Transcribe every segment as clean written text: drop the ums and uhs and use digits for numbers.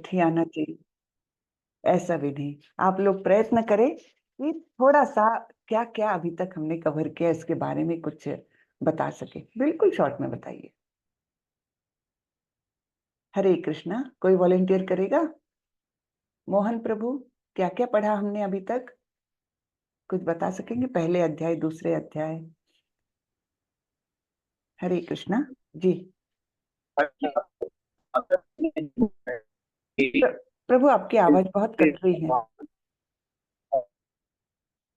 ही आना चाहिए, ऐसा भी नहीं। आप लोग प्रयत्न करें कि थोड़ा सा क्या क्या अभी तक हमने कवर किया इसके बारे में कुछ बता सके, बिल्कुल शॉर्ट में बताइए। हरे कृष्णा, कोई वॉलेंटियर करेगा? मोहन प्रभु, क्या क्या पढ़ा हमने अभी तक, कुछ बता सकेंगे? पहले अध्याय, दूसरे अध्याय। हरे कृष्णा जी। प्रभु आपकी आवाज बहुत कट रही है,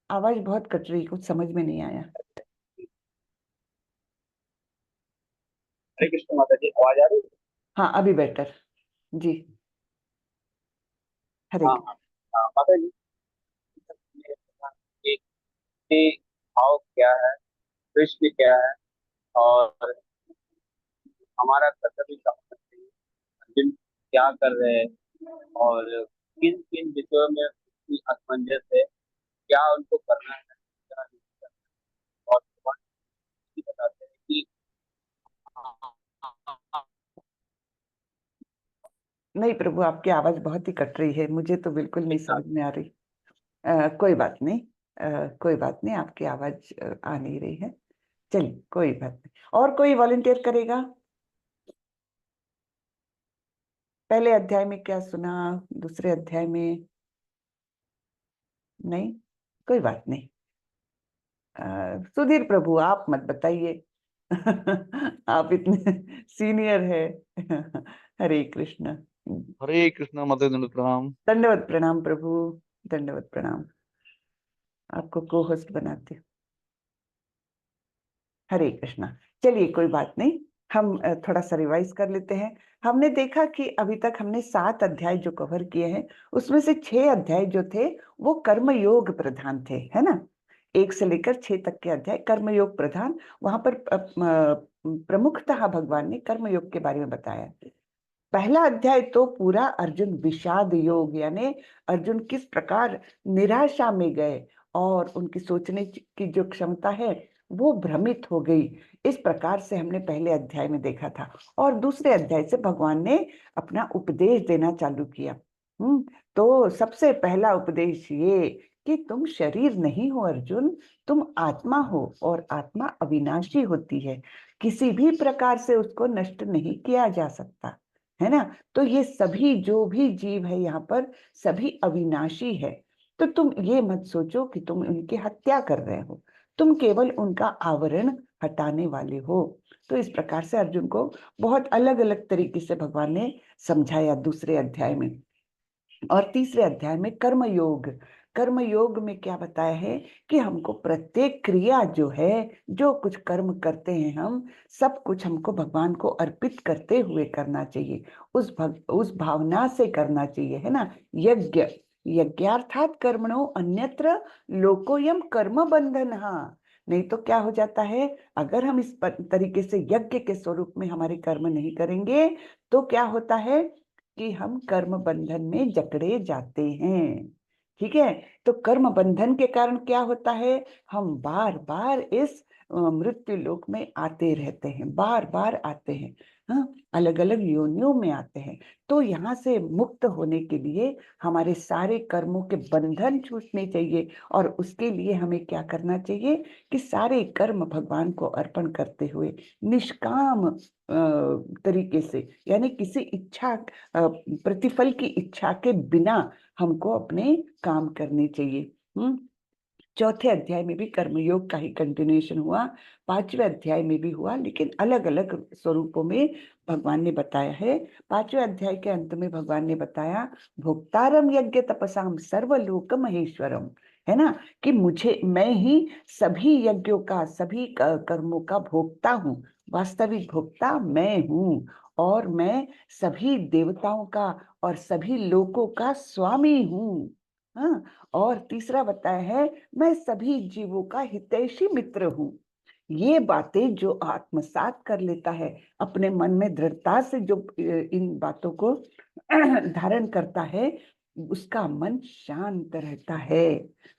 आवाज बहुत कट रही, कुछ समझ में नहीं आया। हरे कृष्ण माता जी, आवाज आ रही है? हाँ अभी बेटर जी। हरे हाँ हाँ हाँ, माता जी, एक के भाव क्या है, कृष्ण क्या है, और हमारा कर्तव्य क्या होना चाहिए, अर्जुन क्या कर रहे हैं, और किन किन विषयों में उनकी असमंजस है, क्या उनको करना है, क्या नहीं करना है। और भगवान भी बताते हैं कि नहीं प्रभु, आपकी आवाज बहुत ही कट रही है, मुझे तो बिल्कुल नहीं शिक्षा। समझ में आ रही। कोई बात नहीं, कोई बात नहीं, आपकी आवाज आ नहीं रही है। चलिए कोई बात नहीं, और कोई वॉलंटियर करेगा? पहले अध्याय में क्या सुना, दूसरे अध्याय में? नहीं, कोई बात नहीं। सुधीर प्रभु आप मत बताइए। आप इतने सीनियर है। हरे कृष्ण। हरे कृष्णा माता दंड प्रणाम। दंडवत प्रणाम प्रभु, दंडवत प्रणाम। आपको को होस्ट बनाते हैं। हरे कृष्णा। चलिए कोई बात नहीं, हम थोड़ा सा रिवाइज कर लेते हैं। हमने देखा कि अभी तक हमने 7 अध्याय जो कवर किए हैं, उसमें से 6 अध्याय जो थे वो कर्मयोग प्रधान थे, है ना। 1 से लेकर 6 तक के अध्याय कर्मयोग प्रधान। वहां पर प्रमुखतः भगवान ने कर्मयोग के बारे में बताया। पहला अध्याय तो पूरा अर्जुन विषाद योग, यानी अर्जुन किस प्रकार निराशा में गए और उनकी सोचने की जो क्षमता है वो भ्रमित हो गई। इस प्रकार से हमने पहले अध्याय में देखा था। और दूसरे अध्याय से भगवान ने अपना उपदेश देना चालू किया। हम्म तो सबसे पहला उपदेश ये कि तुम शरीर नहीं हो अर्जुन, तुम आत्मा हो, और आत्मा अविनाशी होती है, किसी भी प्रकार से उसको नष्ट नहीं किया जा सकता, है ना। तो ये सभी जो भी जीव है यहाँ पर सभी अविनाशी है। तो तुम ये मत सोचो कि तुम उनकी हत्या कर रहे हो, तुम केवल उनका आवरण हटाने वाले हो। तो इस प्रकार से अर्जुन को बहुत अलग अलग तरीके से भगवान ने समझाया दूसरे अध्याय में। और तीसरे अध्याय में कर्मयोग, कर्मयोग में क्या बताया है कि हमको प्रत्येक क्रिया जो है, जो कुछ कर्म करते हैं हम, सब कुछ हमको भगवान को अर्पित करते हुए करना चाहिए, उस भावना से करना चाहिए, है ना। यज्ञ, यज्ञार्थात कर्मणो अन्यत्र लोकोयम कर्म बंधन। हाँ, नहीं तो क्या हो जाता है, अगर हम इस तरीके से यज्ञ के स्वरूप में हमारे कर्म नहीं करेंगे तो क्या होता है कि हम कर्म बंधन में जकड़े जाते हैं। ठीक है। तो कर्म बंधन के कारण क्या होता है, हम बार बार इस मृत्यु लोक में आते रहते हैं, बार बार आते हैं। हाँ, अलग अलग योनियों में आते हैं। तो यहाँ से मुक्त होने के लिए हमारे सारे कर्मों के बंधन छूटने चाहिए। और उसके लिए हमें क्या करना चाहिए कि सारे कर्म भगवान को अर्पण करते हुए निष्काम तरीके से, यानी किसी इच्छा, प्रतिफल की इच्छा के बिना हमको अपने काम करने चाहिए। चौथे अध्याय में भी कर्मयोग का ही कंटिन्यूएशन हुआ, 5वें अध्याय में भी हुआ, लेकिन अलग अलग स्वरूपों में भगवान ने बताया है। 5वें अध्याय के अंत में भगवान ने बताया भोक्तारम यज्ञ तपसाम सर्वलोक महेश्वरम, है ना, कि मुझे, मैं ही सभी यज्ञों का, सभी कर्मों का भोक्ता हूँ, वास्तविक भोक्ता मैं हूँ। और मैं सभी देवताओं का और सभी लोकों का स्वामी हूँ। हाँ, और तीसरा बताया है मैं सभी जीवों का हितैषी मित्र हूँ। ये बातें जो आत्मसात कर लेता है, अपने मन में दृढ़ता से जो इन बातों को धारण करता है, उसका मन शांत रहता है।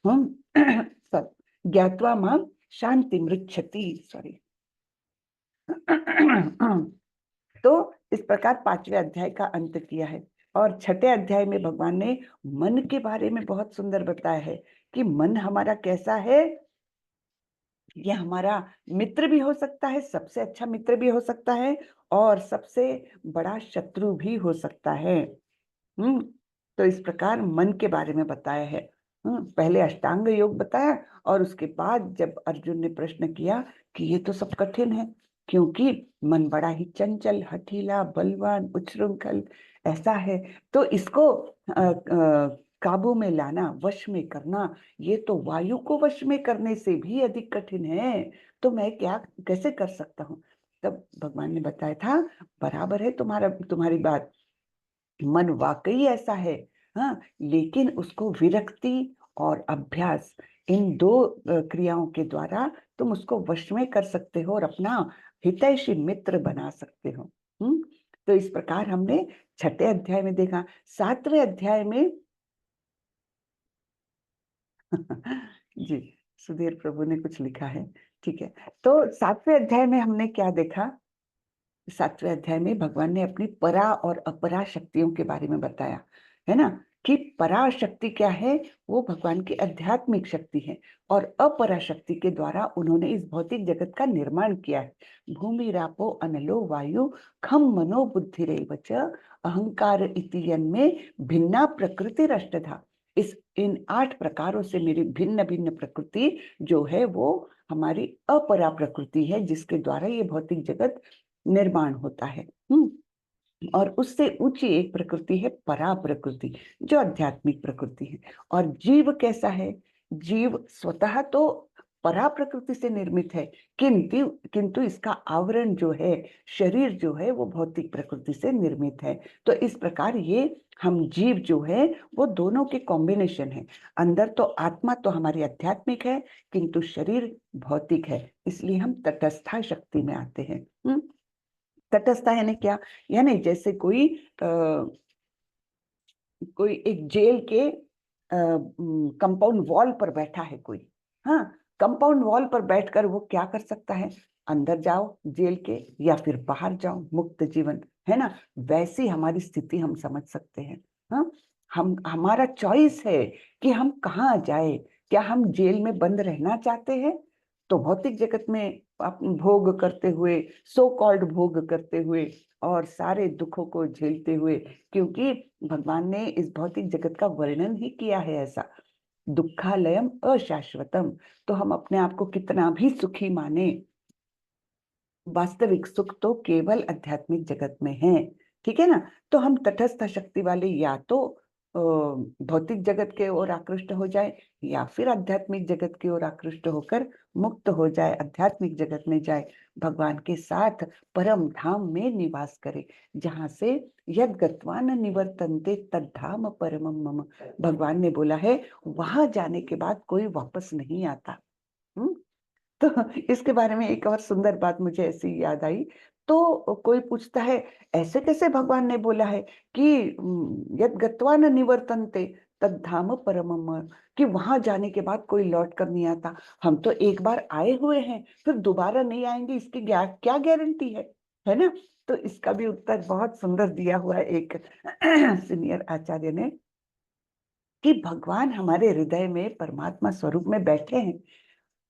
हम ज्ञात्वा मां शांति मृच्छति, सॉरी। तो इस प्रकार 5वें अध्याय का अंत किया है। और छठे अध्याय में भगवान ने मन के बारे में बहुत सुंदर बताया है कि मन हमारा कैसा है। ये हमारा मित्र भी हो सकता है, सबसे अच्छा मित्र भी हो सकता है और सबसे बड़ा शत्रु भी हो सकता है। तो इस प्रकार मन के बारे में बताया है। पहले अष्टांग योग बताया और उसके बाद जब अर्जुन ने प्रश्न किया कि ये तो सब कठिन है, क्योंकि मन बड़ा ही चंचल, हठीला, बलवान, उच्छृंखल ऐसा है, तो इसको काबू में लाना, वश में करना, ये तो वायु को वश में करने से भी अधिक कठिन है। तो मैं क्या कैसे कर सकता हूँ? तब भगवान ने बताया था, बराबर है तुम्हारी बात, मन वाकई ऐसा है। हाँ, लेकिन उसको विरक्ति और अभ्यास, इन दो क्रियाओं के द्वारा तुम उसको वश में कर सकते हो और अपना हितैषी मित्र बना सकते हो। तो इस प्रकार हमने छठे अध्याय में देखा। सातवें अध्याय में जी, सुधीर प्रभु ने कुछ लिखा है, ठीक है। तो सातवें अध्याय में हमने क्या देखा? सातवें अध्याय में भगवान ने अपनी परा और अपरा शक्तियों के बारे में बताया, है ना, कि परा शक्ति क्या है? वो भगवान की आध्यात्मिक शक्ति है और अपरा शक्ति के द्वारा उन्होंने इस भौतिक जगत का निर्माण किया है। भूमि रापो अनलो वायु खम मनो बुद्धिरेव च अहंकार इति में भिन्ना प्रकृति रष्टधा। इन 8 प्रकारों से मेरी भिन्न भिन्न प्रकृति जो है वो हमारी अपरा प्रकृति है, जिसके द्वारा ये भौतिक जगत निर्माण होता है। और उससे ऊंची एक प्रकृति है परा प्रकृति, जो आध्यात्मिक प्रकृति है। और जीव कैसा है? जीव स्वतः तो परा प्रकृति से निर्मित है, किंतु इसका आवरण जो है, शरीर जो है, वो भौतिक प्रकृति से निर्मित है। तो इस प्रकार ये हम जीव जो है वो दोनों के कॉम्बिनेशन है। अंदर तो आत्मा तो हमारी आध्यात्मिक है, किंतु शरीर भौतिक है, इसलिए हम तटस्था शक्ति में आते हैं। तटस्था यानी क्या? यानी जैसे कोई एक जेल के कंपाउंड वॉल पर बैठा है कोई। हाँ, कंपाउंड वॉल पर बैठकर वो क्या कर सकता है? अंदर जाओ जेल के या फिर बाहर जाओ, मुक्त जीवन, है ना। वैसी हमारी स्थिति हम समझ सकते हैं। हाँ, हमारा चॉइस है कि हम कहाँ जाए। क्या हम जेल में बंद रहना चाहते हैं? तो भौतिक जगत में भोग करते हुए, सो कॉल्ड भोग करते हुए और सारे दुखों को झेलते हुए, क्योंकि भगवान ने इस भौतिक जगत का वर्णन ही किया है ऐसा, दुखालयम अशाश्वतम। तो हम अपने आप को कितना भी सुखी माने, वास्तविक सुख तो केवल आध्यात्मिक जगत में है, ठीक है ना। तो हम तटस्थ शक्ति वाले या तो भौतिक जगत के ओर आकृष्ट हो जाए या फिर आध्यात्मिक जगत की ओर आकृष्ट होकर मुक्त हो जाए, आध्यात्मिक जगत में जाए, भगवान के साथ परम धाम में निवास करे, जहां से यद गत्वा न निवर्तन्ते तद्धाम परमम मम। भगवान ने बोला है वहां जाने के बाद कोई वापस नहीं आता। तो इसके बारे में एक और सुंदर बात मुझे ऐसी याद आई। तो कोई पूछता है ऐसे कैसे भगवान ने बोला है कि यद गत्वा न निवर्तन्ते तद्धाम परमम, कि वहां जाने के बाद कोई लौट कर नहीं आता। हम तो एक बार आए हुए हैं, फिर दोबारा नहीं आएंगे, इसकी क्या गारंटी है ना। तो इसका भी उत्तर बहुत सुंदर दिया हुआ है एक सीनियर आचार्य ने, कि भगवान हमारे हृदय में परमात्मा स्वरूप में बैठे हैं,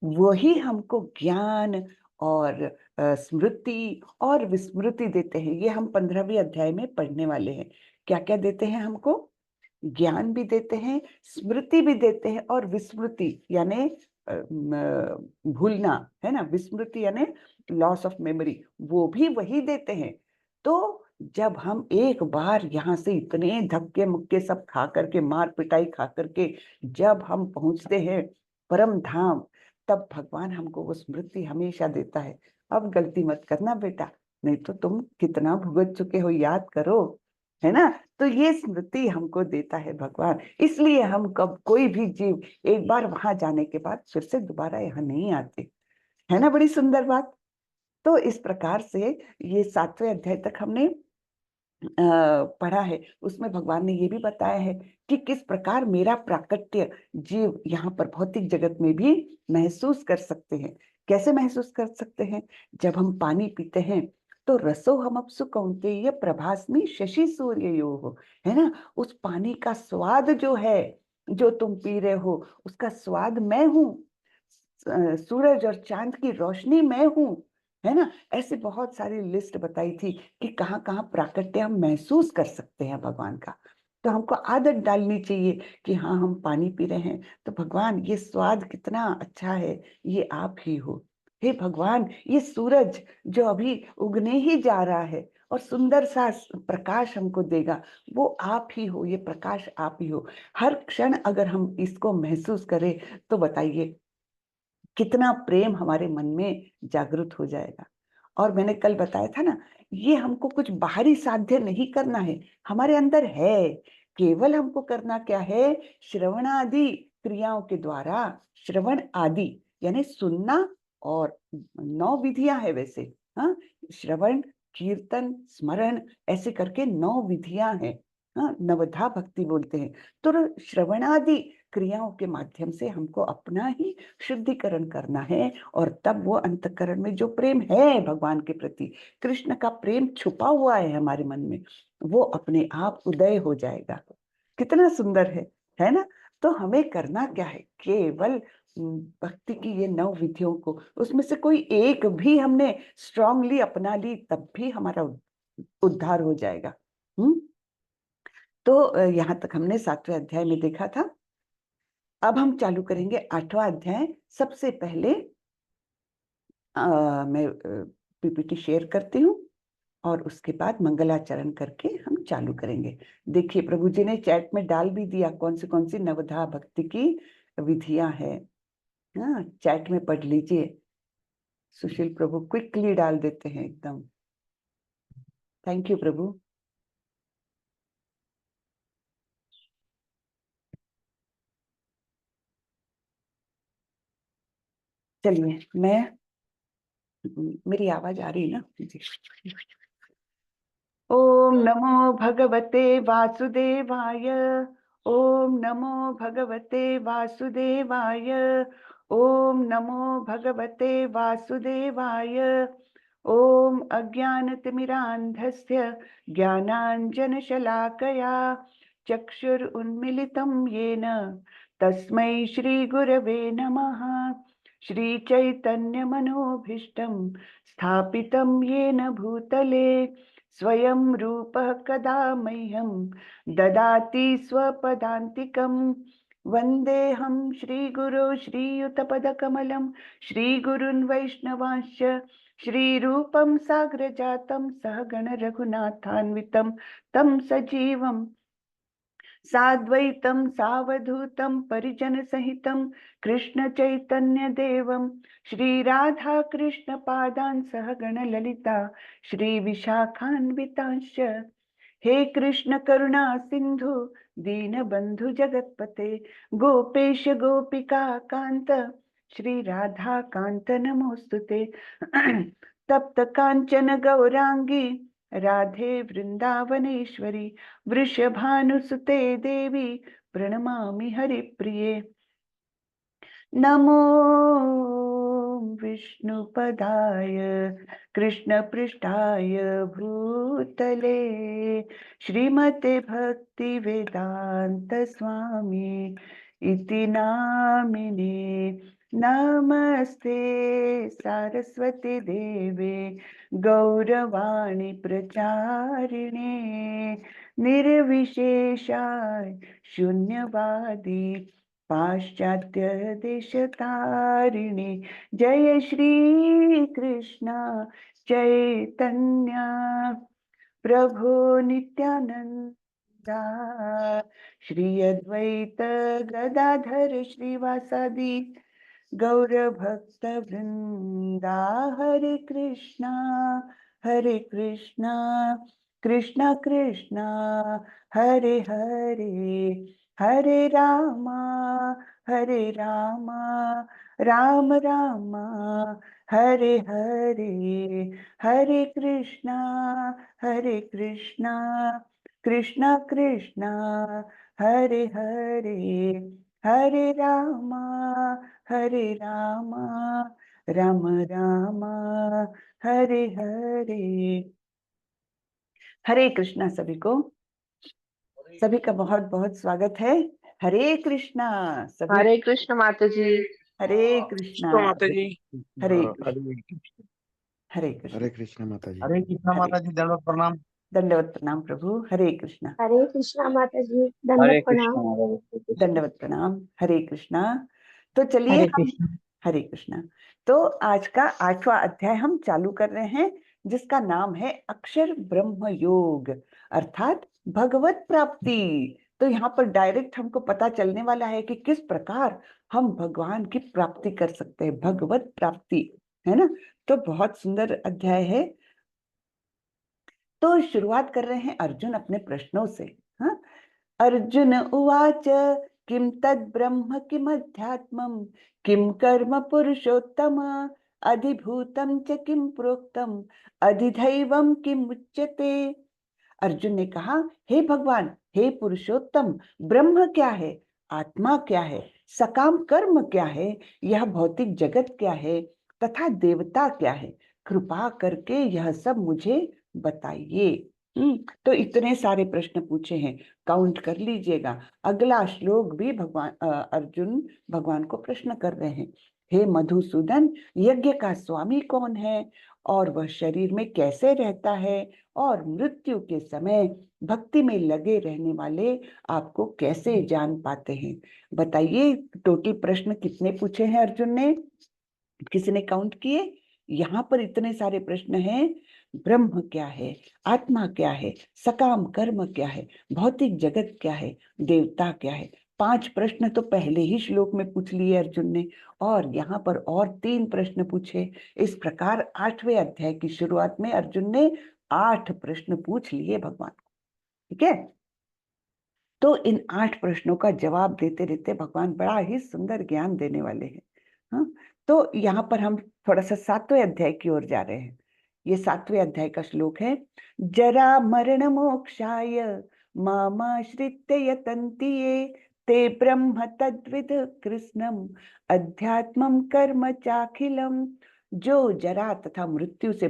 वही हमको ज्ञान और स्मृति और विस्मृति देते हैं। ये हम 15वीं अध्याय में पढ़ने वाले हैं। क्या क्या देते हैं हमको? ज्ञान भी देते हैं, स्मृति भी देते हैं और विस्मृति यानी भूलना, है ना। विस्मृति यानी लॉस ऑफ मेमोरी, वो भी वही देते हैं। तो जब हम एक बार यहाँ से इतने धक्के मुक्के सब खा करके, मार पिटाई खा करके जब हम पहुंचते हैं परम धाम, तब भगवान हमको वो स्मृति हमेशा देता है, अब गलती मत करना बेटा, नहीं तो तुम कितना भुगत चुके हो, याद करो, है ना। तो ये स्मृति हमको देता है भगवान, इसलिए हम कब कोई भी जीव एक बार वहां जाने के बाद फिर से दोबारा यहाँ नहीं आते, है ना। बड़ी सुंदर बात। तो इस प्रकार से ये 7वें अध्याय तक हमने पढ़ा है। उसमें भगवान ने ये भी बताया है कि किस प्रकार मेरा प्राकट्य जीव यहाँ पर भौतिक जगत में भी महसूस कर सकते हैं। कैसे महसूस कर सकते हैं? जब हम पानी पीते हैं तो रसो हमअप्सु कौन्तेय प्रभास्मि शशि सूर्ययोः, है ना। उस पानी का स्वाद जो है, जो तुम पी रहे हो, उसका स्वाद मैं हूँ। सूरज और चांद की रोशनी मैं हूँ, है ना। ऐसे बहुत सारी लिस्ट बताई थी कि कहाँ कहाँ प्राकट्य हम महसूस कर सकते हैं भगवान का। तो हमको आदत डालनी चाहिए कि हाँ, हम पानी पी रहे हैं तो भगवान ये स्वाद कितना अच्छा है, ये आप ही हो। हे भगवान, ये सूरज जो अभी उगने ही जा रहा है और सुंदर सा प्रकाश हमको देगा, वो आप ही हो, ये प्रकाश आप ही हो। हर क्षण अगर हम इसको महसूस करें तो बताइए कितना प्रेम हमारे मन में जागृत हो जाएगा। और मैंने कल बताया था ना, ये हमको कुछ बाहरी साध्य नहीं करना है, हमारे अंदर है। केवल हमको करना क्या है, श्रवणादि क्रियाओं के द्वारा, श्रवण आदि यानी सुनना, और 9 विधियां है वैसे, हाँ। श्रवण, कीर्तन, स्मरण, ऐसे करके 9 विधियां हैं, हाँ, नवधा भक्ति बोलते हैं। तो श्रवणादि क्रियाओं के माध्यम से हमको अपना ही शुद्धिकरण करना है, और तब वो अंतःकरण में जो प्रेम है भगवान के प्रति, कृष्ण का प्रेम छुपा हुआ है हमारे मन में, वो अपने आप उदय हो जाएगा। कितना सुंदर है ना। तो हमें करना क्या है, केवल भक्ति की ये 9 विधियों को, उसमें से कोई एक भी हमने स्ट्रांगली अपना ली, तब भी हमारा उद्धार हो जाएगा। तो यहाँ तक हमने 7वें अध्याय में देखा था। अब हम चालू करेंगे 8वां अध्याय। सबसे पहले मैं पीपीटी शेयर करती हूँ, और उसके बाद मंगलाचरण करके हम चालू करेंगे। देखिए, प्रभु जी ने चैट में डाल भी दिया कौन सी नवधा भक्ति की विधियां हैं। हाँ, चैट में पढ़ लीजिए। सुशील प्रभु क्विकली डाल देते हैं एकदम। थैंक यू प्रभु। चलिए, मेरी आवाज आ रही है ना जी। ओम नमो भगवते वासुदेवाय। ओम नमो भगवते वासुदेवाय। ओम नमो भगवते वासुदेवाय। ओम अज्ञानतिमिरान्धस्य ज्ञानाञ्जनशलाकया चक्षुरुन्मिलितं येन तस्मै श्रीगुरवे नमः। श्रीचैतन्यमनोभीष्टं स्थापितं येन भूतले स्वयं रूपः कदा मह्यं ददाति स्वपदान्तिकं। वन्देऽहं श्रीगुरो श्रीयुतपदकमलं श्रीगुरुन् वैष्णवांश्च श्रीरूपं साग्रजातं सहगण रघुनाथान्वितं तं सजीवं साद्वैतं सावधूतं परिजनसहितं कृष्ण चैतन्य देवं श्रीराधा कृष्ण पादान् सहगण ललिता श्री विशाखान्वितांश्च। हे कृष्ण करुणा सिंधु दीनबंधु जगतपते गोपेश गोपिका कांत श्री राधा कांत नमोस्तुते। तप्त कांचन गौरांगी राधे वृंदावनेश्वरी वृषभानुसुते देवी प्रणमामि हरिप्रिये। नमो विष्णुपदाय कृष्णपृष्ठाय भूतले श्रीमते भक्तिवेदांत स्वामी इति नामिने। नमस्ते सारस्वती देवे गौरवाणी प्रचारिणे निर्विशेषाय शून्यवादी पाश्चात्य देशतारिणे। जय श्री कृष्ण चैतन्य प्रभु नित्यानंदा श्री अद्वैत गदाधर श्रीवासादि गौर भक्त वृंदा। हरे कृष्णा कृष्णा कृष्णा हरे हरे, हरे रामा राम रामा हरे हरे, हरे कृष्णा कृष्णा कृष्णा हरे हरे, हरे रामा राम रामा हरे हरे। हरे कृष्णा सभी को। सभी का बहुत बहुत स्वागत है। हरे कृष्णा सभी। हरे कृष्ण माता जी। हरे कृष्णा। माता जी। हरे हरे हरे कृष्ण। हरे कृष्ण माता जी। हरे कृष्णा माता जी, दंडवत प्रणाम। दंडवत प्रणाम प्रभु। हरे कृष्णा। हरे कृष्णा माता जी, हरे दंडवत कृष्ण प्रणाम। हरे कृष्ण। दंडवत प्रणाम। हरे कृष्णा। तो चलिए हरे हम कृष्ण। हरे कृष्णा। तो आज का 8वां अध्याय हम चालू कर रहे हैं, जिसका नाम है अक्षर ब्रह्म योग, अर्थात भगवत प्राप्ति। तो यहाँ पर डायरेक्ट हमको पता चलने वाला है कि किस प्रकार हम भगवान की प्राप्ति कर सकते हैं, भगवत प्राप्ति, है ना। तो बहुत सुंदर अध्याय है। तो शुरुआत कर रहे हैं अर्जुन अपने प्रश्नों से। हाँ, अर्जुन उवाच किम तद ब्रह्म किम अध्यात्मम किम कर्म पुरुषोत्तम अधिभूतम च किम प्रोक्तम अधिदैवम किम उच्यते। अर्जुन ने कहा, हे भगवान, हे पुरुषोत्तम, ब्रह्म क्या है, आत्मा क्या है, सकाम कर्म क्या है, यह भौतिक जगत क्या है, तथा देवता क्या है, कृपा करके यह सब मुझे बताइए। तो इतने सारे प्रश्न पूछे हैं, काउंट कर लीजिएगा। अगला श्लोक भी अर्जुन भगवान को प्रश्न कर रहे हैं, हे मधुसूदन, यज्ञ का स्वामी कौन है, और वह शरीर में कैसे रहता है, और मृत्यु के समय भक्ति में लगे रहने वाले आपको कैसे जान पाते हैं, बताइए। टोटल प्रश्न कितने पूछे हैं अर्जुन ने, किसी ने काउंट किए? यहाँ पर इतने सारे प्रश्न हैं। ब्रह्म क्या है, आत्मा क्या है, सकाम कर्म क्या है, भौतिक जगत क्या है, देवता क्या है। 5 प्रश्न तो पहले ही श्लोक में पूछ लिए अर्जुन ने, और यहाँ पर और 3 प्रश्न पूछे। इस प्रकार 8वें अध्याय की शुरुआत में अर्जुन ने 8 प्रश्न पूछ लिए भगवान को। ठीक है। तो इन 8 प्रश्नों का जवाब देते देते भगवान बड़ा ही सुंदर ज्ञान देने वाले हैं। हाँ, तो यहाँ पर हम थोड़ा सा 7वें अध्याय की ओर जा रहे हैं। ये 7वें अध्याय का श्लोक है, जरा मरण मोक्षाय मामाश्रित्य यतन्ति ये ते ब्रह्म तद्विद कृष्णम अध्यात्मम कर्म चाखिलम। जो जरा तथा मृत्यु से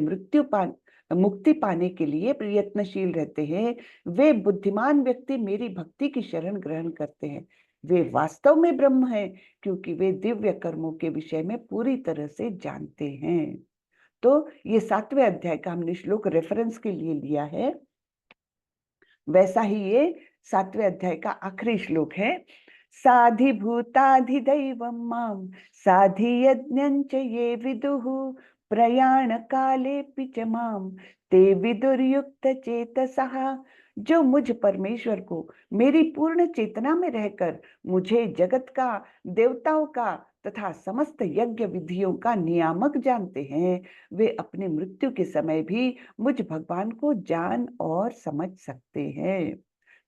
मुक्ति पाने के लिए प्रयत्नशील रहते हैं, वे बुद्धिमान व्यक्ति मेरी भक्ति की शरण ग्रहण करते हैं। वे वास्तव में ब्रह्म हैं, क्योंकि वे दिव्य कर्मों के विषय में पूरी तरह से जानते हैं। तो ये 7वें अध्याय का हमने श्लोक रेफरेंस के लिए लिया है। वैसा ही ये 7वें अध्याय का आखिरी श्लोक है, साधिभूताधिदैवं मां साधियज्ञञ्च ये विदुः प्रयाण कालेऽपि च मां ते विदुर्युक्त चेतसः। जो मुझ परमेश्वर को मेरी पूर्ण चेतना में रहकर मुझे जगत का, देवताओं का तथा समस्त यज्ञ विधियों का नियामक जानते हैं, वे अपने मृत्यु के समय भी मुझ भगवान को जान और समझ सकते हैं।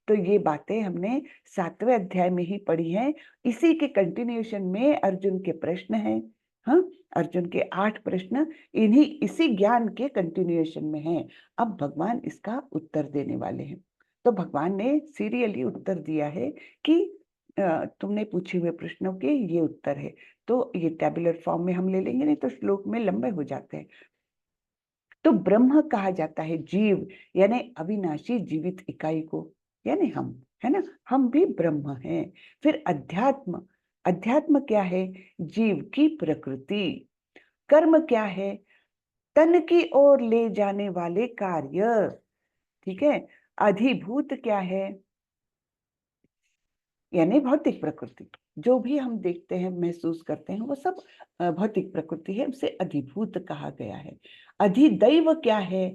तो ये बातें हमने 7वें अध्याय में ही पढ़ी हैं। इसी के कंटिन्यूएशन में अर्जुन के प्रश्न हैं। हाँ, अर्जुन के 8 प्रश्न इसी ज्ञान के कंटिन्यूएशन में हैं। अब भगवान इसका उत्तर देने वाले हैं। तो भगवान ने सीरियली उत्तर दिया है कि तुमने पूछे हुए प्रश्नों के ये उत्तर है। तो ये टैबुलर फॉर्म में हम ले लेंगे, नहीं तो श्लोक में लंबे हो जाते हैं। तो ब्रह्म कहा जाता है जीव, यानी अविनाशी जीवित इकाई को, यानी हम, है ना, हम भी ब्रह्म हैं। फिर अध्यात्म, अध्यात्म क्या है, जीव की प्रकृति। कर्म क्या है, तन की ओर ले जाने वाले कार्य। ठीक है। अधिभूत क्या है, यानी भौतिक प्रकृति। जो भी हम देखते हैं, महसूस करते हैं, वो सब भौतिक प्रकृति है, उसे अधिभूत कहा गया है। अधिदैव क्या है,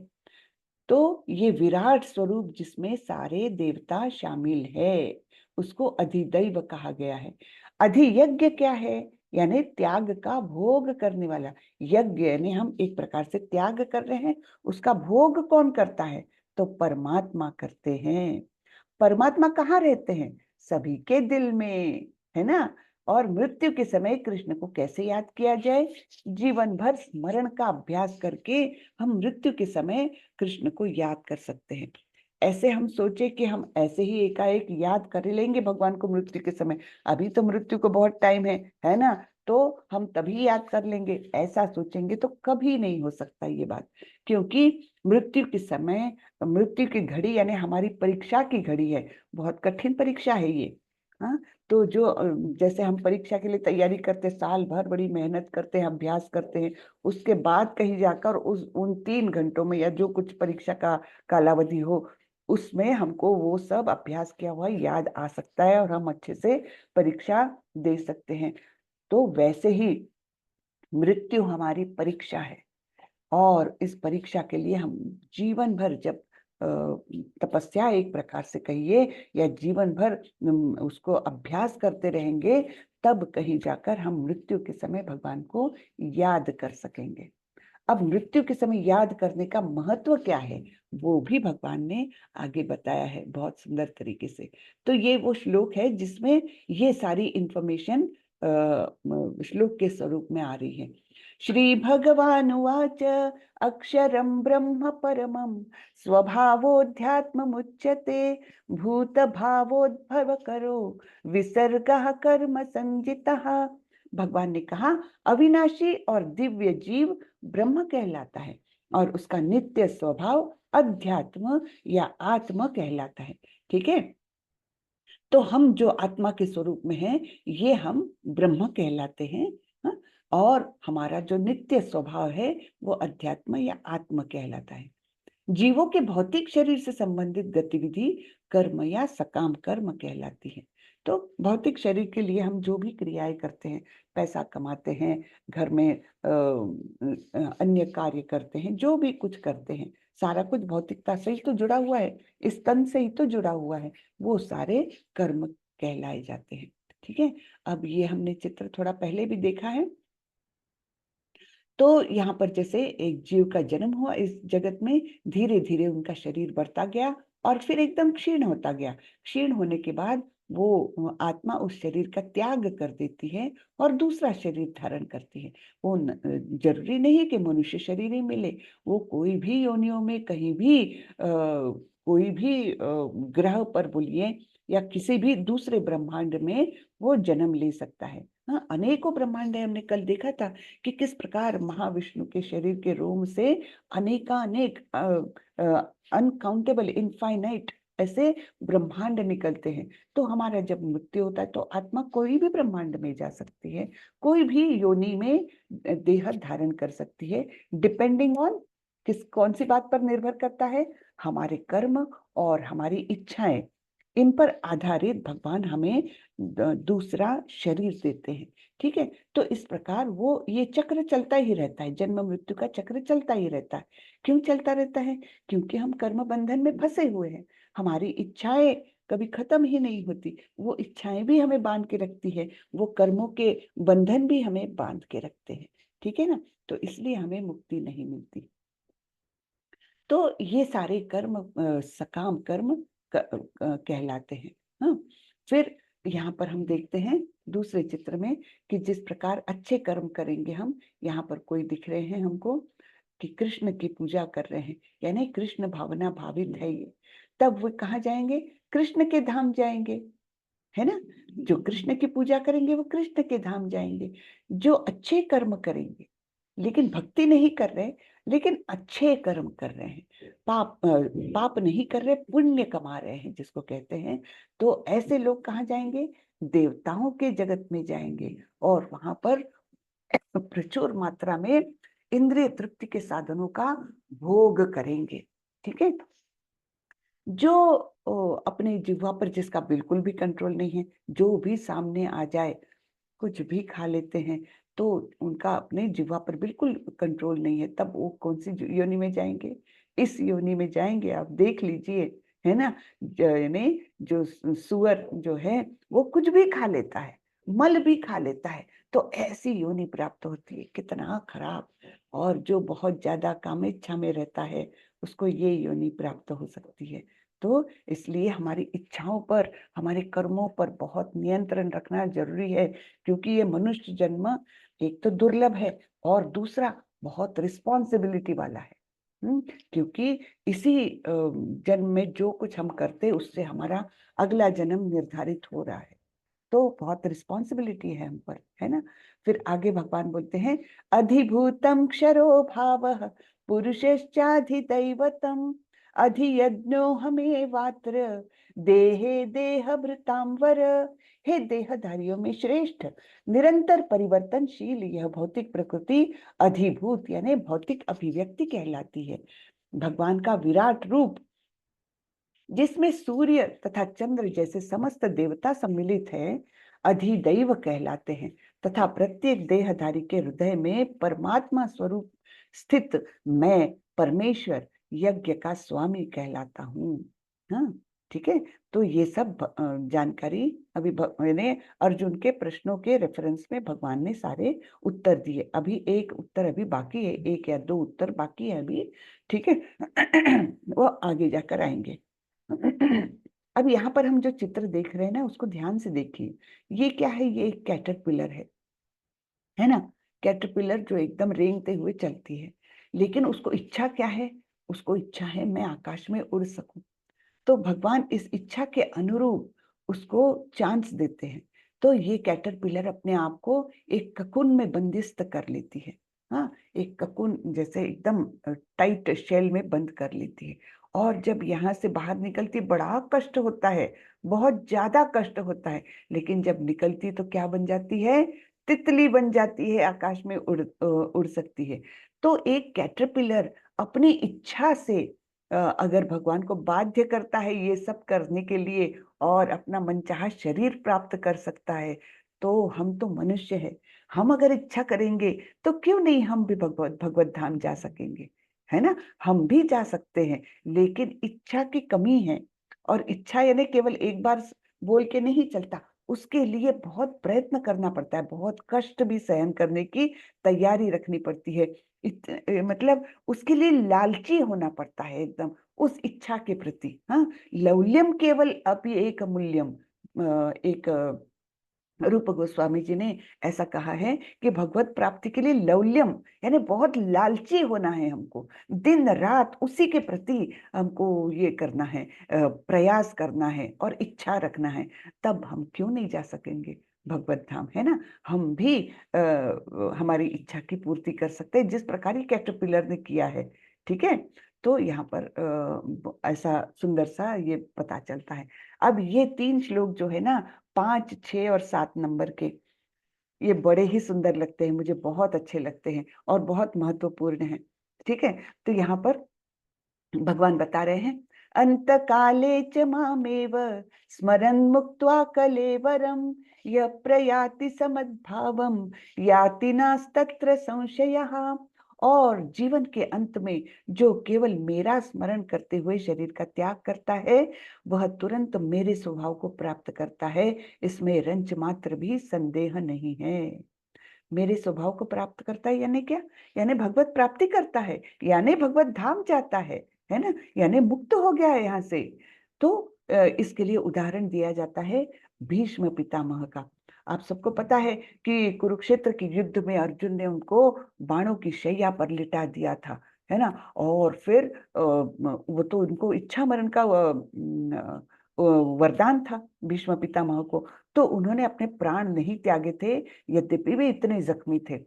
तो ये विराट स्वरूप जिसमें सारे देवता शामिल है, उसको अधिदैव कहा गया है। अधियज्ञ क्या है, यानी त्याग का भोग करने वाला। यज्ञ यानी हम एक प्रकार से त्याग कर रहे हैं, उसका भोग कौन करता है, तो परमात्मा करते हैं। परमात्मा कहाँ रहते हैं, सभी के दिल में, है ना। और मृत्यु के समय कृष्ण को कैसे याद किया जाए, जीवन भर स्मरण का अभ्यास करके हम मृत्यु के समय कृष्ण को याद कर सकते हैं। ऐसे हम सोचे कि हम ऐसे ही एकाएक याद कर लेंगे भगवान को मृत्यु के समय, अभी तो मृत्यु को बहुत टाइम है ना। तो हम तभी याद कर लेंगे, ऐसा सोचेंगे तो कभी नहीं हो सकता ये बात। क्योंकि मृत्यु के समय, मृत्यु की घड़ी यानी हमारी परीक्षा की घड़ी है, बहुत कठिन परीक्षा है ये। हाँ, तो जो जैसे हम परीक्षा के लिए तैयारी करते, साल भर बड़ी मेहनत करते हैं, अभ्यास करते हैं, उसके बाद कहीं जाकर उन 3 घंटों में या जो कुछ परीक्षा का कालावधि हो, उसमें हमको वो सब अभ्यास किया हुआ याद आ सकता है और हम अच्छे से परीक्षा दे सकते हैं। तो वैसे ही मृत्यु हमारी परीक्षा है, और इस परीक्षा के लिए हम जीवन भर जब तपस्या एक प्रकार से कहिए, या जीवन भर उसको अभ्यास करते रहेंगे, तब कहीं जाकर हम मृत्यु के समय भगवान को याद कर सकेंगे। अब मृत्यु के समय याद करने का महत्व क्या है, वो भी भगवान ने आगे बताया है बहुत सुंदर तरीके से। तो ये वो श्लोक है जिसमें ये सारी इंफॉर्मेशन श्लोक के स्वरूप में आ रही है। श्री भगवान उवाच अक्षरं ब्रह्म परमं स्वभावोऽध्यात्ममुच्यते भूत भावोद्भव करो विसर्गः कर्म संजितः। भगवान ने कहा अविनाशी और दिव्य जीव ब्रह्म कहलाता है और उसका नित्य स्वभाव अध्यात्म या आत्म कहलाता है। ठीक है, तो हम जो आत्मा के स्वरूप में हैं, ये हम ब्रह्म कहलाते हैं। हाँ? और हमारा जो नित्य स्वभाव है वो अध्यात्म या आत्म कहलाता है। जीवों के भौतिक शरीर से संबंधित गतिविधि कर्म या सकाम कर्म कहलाती है। तो भौतिक शरीर के लिए हम जो भी क्रियाएं करते हैं, पैसा कमाते हैं, घर में अन्य कार्य करते हैं, जो भी कुछ करते हैं, सारा कुछ भौतिकता से ही तो जुड़ा हुआ है, इस तन से ही तो जुड़ा हुआ है, वो सारे कर्म कहलाए जाते हैं। ठीक है, अब ये हमने चित्र थोड़ा पहले भी देखा है। तो यहाँ पर जैसे एक जीव का जन्म हुआ इस जगत में, धीरे धीरे उनका शरीर बढ़ता गया और फिर एकदम क्षीण होता गया। क्षीण होने के बाद वो आत्मा उस शरीर का त्याग कर देती है और दूसरा शरीर धारण करती है। वो जरूरी नहीं है कि मनुष्य शरीर ही मिले, वो कोई भी योनियों में कहीं भी कोई भी ग्रह पर बोलिए या किसी भी दूसरे ब्रह्मांड में वो जन्म ले सकता है। हाँ, अनेकों ब्रह्मांड है। हमने कल देखा था कि किस प्रकार महाविष्णु के शरीर के रोम से अनेकानेक अनकाउंटेबल इनफाइनाइट ऐसे ब्रह्मांड निकलते हैं। तो हमारा जब मृत्यु होता है तो आत्मा कोई भी ब्रह्मांड में जा सकती है, कोई भी योनि में देह धारण कर सकती है, डिपेंडिंग ऑन कौन सी बात पर निर्भर करता है, हमारे कर्म और हमारी इच्छाएं, इन पर आधारित भगवान हमें दूसरा शरीर देते हैं। ठीक है, तो इस प्रकार वो ये चक्र चलता ही रहता है, जन्म मृत्यु का चक्र चलता ही रहता है। क्यों चलता रहता है? क्योंकि हम कर्म बंधन में फंसे हुए हैं, हमारी इच्छाएं कभी खत्म ही नहीं होती, वो इच्छाएं भी हमें बांध के रखती है, वो कर्मों के बंधन भी हमें बांध के रखते हैं। ठीक है ना, तो इसलिए हमें मुक्ति नहीं मिलती। तो ये सारे कर्म सकाम कर्म कहलाते हैं। हाँ, फिर यहाँ पर हम देखते हैं दूसरे चित्र में कि जिस प्रकार अच्छे कर्म करेंगे हम, यहाँ पर कोई दिख रहे हैं हमको कि कृष्ण की पूजा कर रहे हैं, यानी कृष्ण भावना भावित है ये, तब वो कहाँ जाएंगे? कृष्ण के धाम जाएंगे, है ना। जो कृष्ण की पूजा करेंगे वो कृष्ण के धाम जाएंगे। जो अच्छे कर्म करेंगे, लेकिन भक्ति नहीं कर रहे, लेकिन अच्छे कर्म कर रहे हैं, पाप नहीं कर रहे, पुण्य कमा रहे हैं जिसको कहते हैं, तो ऐसे लोग कहाँ जाएंगे? देवताओं के जगत में जाएंगे और वहां पर प्रचुर मात्रा में इंद्रिय तृप्ति के साधनों का भोग करेंगे। ठीक है, जो अपने जिह्वा पर जिसका बिल्कुल भी कंट्रोल नहीं है, जो भी सामने आ जाए कुछ भी खा लेते हैं, तो उनका अपने जिह्वा पर बिल्कुल कंट्रोल नहीं है, तब वो कौन सी योनि में जाएंगे? इस योनि में जाएंगे। आप देख लीजिए, है ना, यानी जो सुअर जो है वो कुछ भी खा लेता है, मल भी खा लेता है, तो ऐसी योनि प्राप्त होती है। कितना खराब! और जो बहुत ज्यादा कामेच्छा में रहता है उसको ये योनि प्राप्त हो सकती है। तो इसलिए हमारी इच्छाओं पर, हमारे कर्मों पर बहुत नियंत्रण रखना जरूरी है, क्योंकि ये मनुष्य जन्म एक तो दुर्लभ है और दूसरा बहुत रिस्पॉन्सिबिलिटी वाला है। क्योंकि इसी जन्म में जो कुछ हम करते उससे हमारा अगला जन्म निर्धारित हो रहा है। तो बहुत रिस्पॉन्सिबिलिटी है हम पर, है ना। फिर आगे भगवान बोलते हैं, अधिभूतम क्षरो भावः पुरुषश्चाधिदैवतम अधियज्ञो हमेवात्र देहे देहभृतांवर। हे देहधारियों में श्रेष्ठ, निरंतर परिवर्तनशील यह भौतिक प्रकृति अधिभूत यानी भौतिक अभिव्यक्ति कहलाती है। भगवान का विराट रूप जिसमें सूर्य तथा चंद्र जैसे समस्त देवता सम्मिलित हैं, अधिदैव कहलाते हैं। तथा प्रत्येक देहधारी के हृदय में परमात्मा स्वरूप स्थित मैं परमेश्वर यज्ञ का स्वामी कहलाता हूँ। हाँ, ठीक है। तो ये सब जानकारी अभी मैंने अर्जुन के प्रश्नों के रेफरेंस में भगवान ने सारे उत्तर दिए। अभी एक उत्तर अभी बाकी है, एक या दो उत्तर बाकी है अभी, ठीक है। वो आगे जाकर आएंगे। अब यहाँ पर हम जो चित्र देख रहे हैं ना, उसको ध्यान से देखिए। ये क्या है? ये एक कैटरपिलर है ना। कैटरपिलर जो एकदम रेंगते हुए चलती है, लेकिन उसको इच्छा क्या है? उसको इच्छा है मैं आकाश में उड़ सकूं। तो भगवान इस इच्छा के अनुरूप उसको चांस देते हैं। तो ये कैटरपिलर अपने आप को एक ककून में बंदिस्त कर लेती है। हाँ, एक ककून जैसे एकदम टाइट शेल में बंद कर लेती है। और जब यहाँ से बाहर निकलती बड़ा कष्ट होता है, बहुत ज्यादा कष्ट होता है, लेकिन जब निकलती तो क्या बन जाती है? तितली बन जाती है, आकाश में उड़ सकती है। तो एक कैटरपिलर अपनी इच्छा से अगर भगवान को बाध्य करता है ये सब करने के लिए और अपना मनचाहा शरीर प्राप्त कर सकता है, तो हम तो मनुष्य है, हम अगर इच्छा करेंगे तो क्यों नहीं हम भी भगवत धाम जा सकेंगे, है ना। हम भी जा सकते हैं, लेकिन इच्छा की कमी है। और इच्छा यानी केवल एक बार बोल के नहीं चलता, उसके लिए बहुत प्रयत्न करना पड़ता है, बहुत कष्ट भी सहन करने की तैयारी रखनी पड़ती है। मतलब उसके लिए लालची होना पड़ता है एकदम उस इच्छा के प्रति। हाँ, लौल्यम केवल अपि एक मूल्यम, एक रूप गोस्वामी जी ने ऐसा कहा है कि भगवत प्राप्ति के लिए लौल्यम यानी बहुत लालची होना है हमको, दिन रात उसी के प्रति हमको ये करना है, प्रयास करना है और इच्छा रखना है। तब हम क्यों नहीं जा सकेंगे भगवत धाम, है ना। हम भी हमारी इच्छा की पूर्ति कर सकते हैं जिस प्रकार ये कैटरपिलर ने किया है, ठीक है। तो यहाँ पर ऐसा सुंदर सा ये पता चलता है। अब ये 3 श्लोक जो है ना, 5, 6 और 7 नंबर के, ये बड़े ही सुंदर लगते हैं, मुझे बहुत अच्छे लगते हैं और बहुत महत्वपूर्ण हैं, ठीक है। तो यहाँ पर भगवान बता रहे हैं, अंत काले च मामेव स्मरन् मुक्त्वा कलेवरम य प्रयाति समद्भावम याति नास्तत्र संशयः। और जीवन के अंत में जो केवल मेरा स्मरण करते हुए शरीर का त्याग करता है, वह तुरंत मेरे स्वभाव को प्राप्त करता है, इसमें रंच मात्र भी संदेह नहीं है। मेरे स्वभाव को प्राप्त करता है यानी क्या? यानी भगवत प्राप्ति करता है, यानी भगवत धाम जाता है ना, यानी मुक्त हो गया है यहाँ से। तो इसके लिए उदाहरण दिया जाता है भीष्म पितामह का। आप सबको पता है कि कुरुक्षेत्र के युद्ध में अर्जुन ने उनको बाणों की शैया पर लिटा दिया था, है ना। और फिर वो तो उनको इच्छा मरण का वरदान था भीष्म पितामह को, तो उन्होंने अपने प्राण नहीं त्यागे थे, यद्यपि वे इतने जख्मी थे,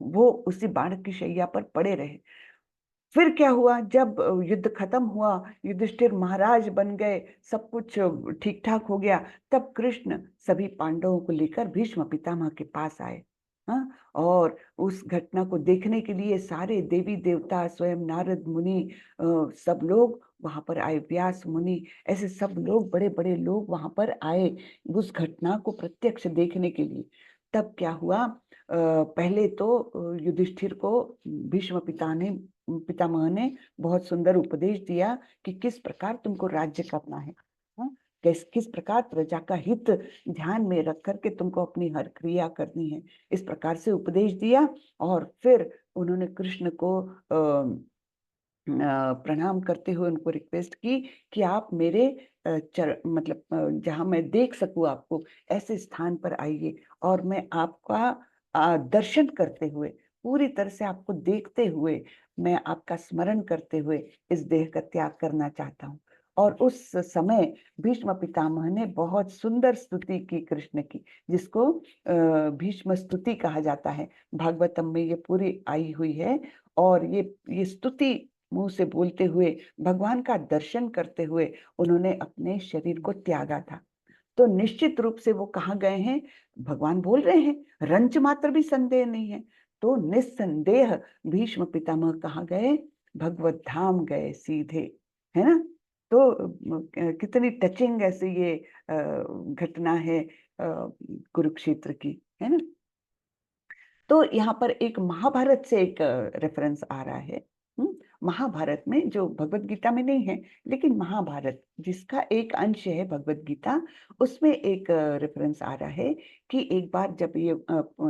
वो उसी बाण की शैया पर पड़े रहे। फिर क्या हुआ? जब युद्ध खत्म हुआ, युधिष्ठिर महाराज बन गए, सब कुछ ठीक ठाक हो गया, तब कृष्ण सभी पांडवों को लेकर भीष्म पितामह के पास आए। हाँ, और उस घटना को देखने के लिए सारे देवी देवता, स्वयं नारद मुनि, सब लोग वहां पर आए, व्यास मुनि, ऐसे सब लोग, बड़े बड़े लोग वहां पर आए उस घटना को प्रत्यक्ष देखने के लिए। तब क्या हुआ? पहले तो युधिष्ठिर को भीष्म पितामह ने बहुत सुंदर उपदेश दिया कि किस प्रकार तुमको राज्य करना है, हाँ? किस प्रकार प्रजा का हित ध्यान में रख करके तुमको अपनी हर क्रिया करनी है, इस प्रकार से उपदेश दिया। और फिर उन्होंने कृष्ण को प्रणाम करते हुए उनको रिक्वेस्ट की कि आप मेरे मतलब जहां मैं देख सकूं आपको, ऐसे स्थान पर आइए और मैं आपका दर्शन करते हुए, पूरी तरह से आपको देखते हुए, मैं आपका स्मरण करते हुए इस देह का त्याग करना चाहता हूँ। और उस समय भीष्म पितामह ने बहुत सुंदर स्तुति की कृष्ण की, जिसको भीष्म स्तुति कहा जाता है। भागवतम में ये पूरी आई हुई है। और ये स्तुति मुंह से बोलते हुए, भगवान का दर्शन करते हुए उन्होंने अपने शरीर को त्यागा था। तो निश्चित रूप से वो कहाँ गए हैं? भगवान बोल रहे हैं, रंच मात्र भी संदेह नहीं है। तो निस्संदेह भीष्म पितामह कहाँ गए? भगवत धाम गए सीधे, है ना। तो कितनी टचिंग ऐसे ये घटना है कुरुक्षेत्र की, है ना। तो यहाँ पर एक महाभारत से एक रेफरेंस आ रहा है। महाभारत में, जो भगवत गीता में नहीं है, लेकिन महाभारत जिसका एक अंश है भगवत गीता, उसमें एक रेफरेंस आ रहा है कि एक बार जब ये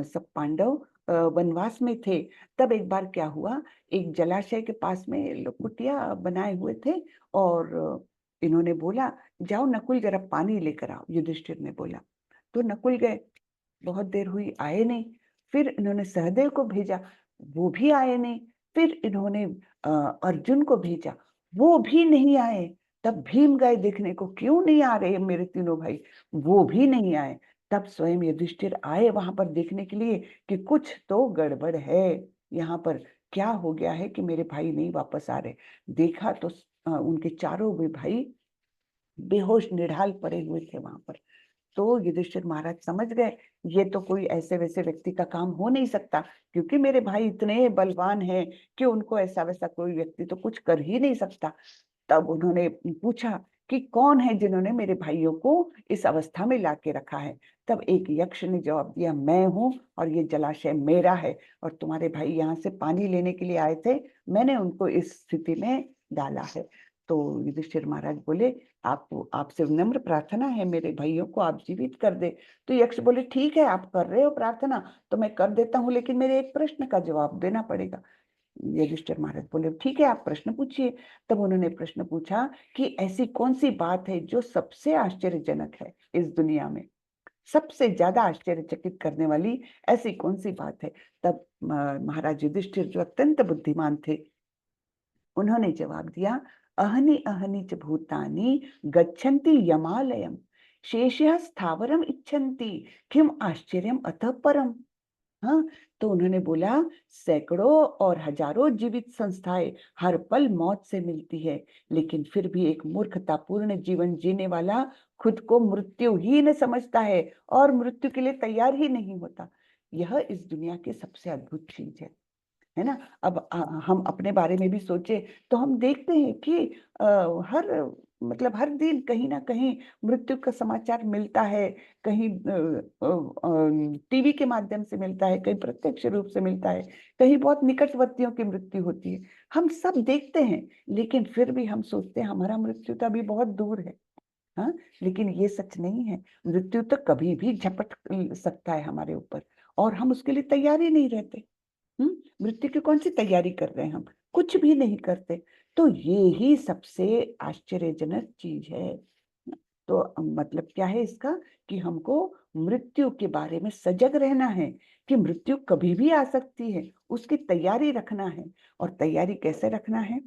सब पांडव वनवास में थे, तब एक बार क्या हुआ, एक जलाशय के पास में लोग कुटिया बनाए हुए थे, और इन्होंने बोला, जाओ नकुल जरा पानी लेकर आओ, युधिष्ठिर ने बोला। तो नकुल गए, बहुत देर हुई, आए नहीं। फिर इन्होंने सहदेव को भेजा, वो भी आए नहीं। फिर इन्होंने अर्जुन को भेजा, वो भी नहीं आए। तब भीम गए देखने को, क्यों नहीं आ रहे मेरे तीनों भाई, वो भी नहीं आए। तब स्वयं युधिष्ठिर आए वहां पर देखने के लिए कि कुछ तो गड़बड़ है, यहाँ पर क्या हो गया है कि मेरे भाई नहीं वापस आ रहे। देखा तो उनके चारों भी भाई बेहोश निढाल पड़े हुए थे वहां पर। तो युधिष्ठिर महाराज समझ गए, ये तो कोई ऐसे वैसे व्यक्ति का काम हो नहीं सकता, क्योंकि मेरे भाई इतने बलवान हैं कि उनको ऐसा वैसा कोई व्यक्ति तो कुछ कर ही नहीं सकता। तब उन्होंने पूछा कि कौन है जिन्होंने मेरे भाइयों को इस अवस्था में लाके रखा है। तब एक यक्ष ने जवाब दिया, मैं हूं, और ये जलाशय मेरा है, और तुम्हारे भाई यहाँ से पानी लेने के लिए आए थे, मैंने उनको इस स्थिति में डाला है। तो युधिष्ठिर महाराज बोले, आपसे विनम्र प्रार्थना है, मेरे भाइयों को आप जीवित कर दे। तो यक्ष बोले, ठीक है, आप कर रहे हो प्रार्थना तो मैं कर देता हूँ, लेकिन मेरे एक प्रश्न का जवाब देना पड़ेगा। युधिष्ठिर महाराज बोले, ठीक है, आप प्रश्न पूछिए। तब उन्होंने प्रश्न पूछा कि ऐसी कौन सी बात है जो सबसे आश्चर्यजनक है इस दुनिया में, सबसे ज्यादा आश्चर्यचकित करने वाली ऐसी कौन सी बात है। तब महाराज युधिष्ठिर, जो अत्यंत बुद्धिमान थे, उन्होंने जवाब दिया, अहनि अहनि च भूतानि गच्छन्ति यमालयम शेषः स्थावरम इच्छन्ति किम आश्चर्यम अतः परम। हाँ, तो उन्होंने बोला, सैकड़ों और हजारों जीवित संस्थाएं हर पल मौत से मिलती है, लेकिन फिर भी एक मूर्खतापूर्ण जीवन जीने वाला खुद को मृत्युहीन समझता है और मृत्यु के लिए तैयार ही नहीं होता। यह इस दुनिया की सबसे अद्भुत चीज है ना। अब हम अपने बारे में भी सोचे तो हम देखते हैं कि हर मतलब हर दिन कहीं ना कहीं मृत्यु का समाचार मिलता है, कहीं टीवी के माध्यम से मिलता है, कहीं प्रत्यक्ष रूप से मिलता है, कहीं बहुत निकटवर्तियों की मृत्यु होती है। हम सब देखते हैं, लेकिन फिर भी हम सोचते हैं हमारा मृत्यु तो अभी बहुत दूर है। हाँ, लेकिन ये सच नहीं है, मृत्यु तो कभी भी झपट सकता है हमारे ऊपर, और हम उसके लिए तैयार ही नहीं रहते। मृत्यु की कौन सी तैयारी कर रहे हैं हम? कुछ भी नहीं करते। तो ये ही सबसे आश्चर्यजनक चीज है। तो मतलब क्या है इसका, कि हमको मृत्यु के बारे में सजग रहना है कि मृत्यु कभी भी आ सकती है, उसकी तैयारी रखना है। और तैयारी कैसे रखना है?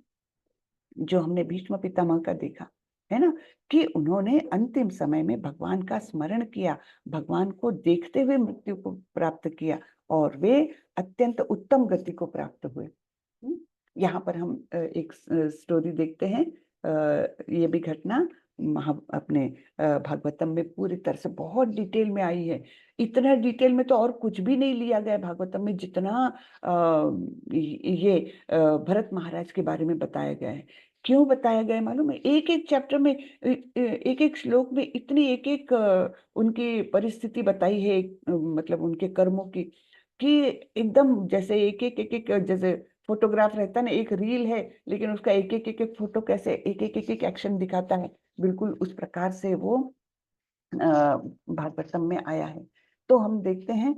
जो हमने भीष्म पितामह का देखा है ना, कि उन्होंने अंतिम समय में भगवान का स्मरण किया, भगवान को देखते हुए मृत्यु को प्राप्त किया, और वे अत्यंत उत्तम गति को प्राप्त हुए। यहाँ पर हम एक स्टोरी देखते हैं। ये भी घटना अपने भागवतम में पूरी तरह से बहुत डिटेल में आई है। इतना डिटेल में तो और कुछ भी नहीं लिया गया भागवतम में, जितना ये भरत महाराज के बारे में बताया गया है। क्यों बताया गया है मालूम है? एक एक चैप्टर में, एक एक श्लोक में इतनी एक एक उनकी परिस्थिति बताई है, मतलब उनके कर्मों की, कि एकदम जैसे एक एक जैसे फोटोग्राफ रहता है ना, एक रील है, लेकिन उसका एक एक फोटो कैसे एक एक एक्शन दिखाता है, बिल्कुल उस प्रकार से वो भागवतम में आया है। तो हम देखते हैं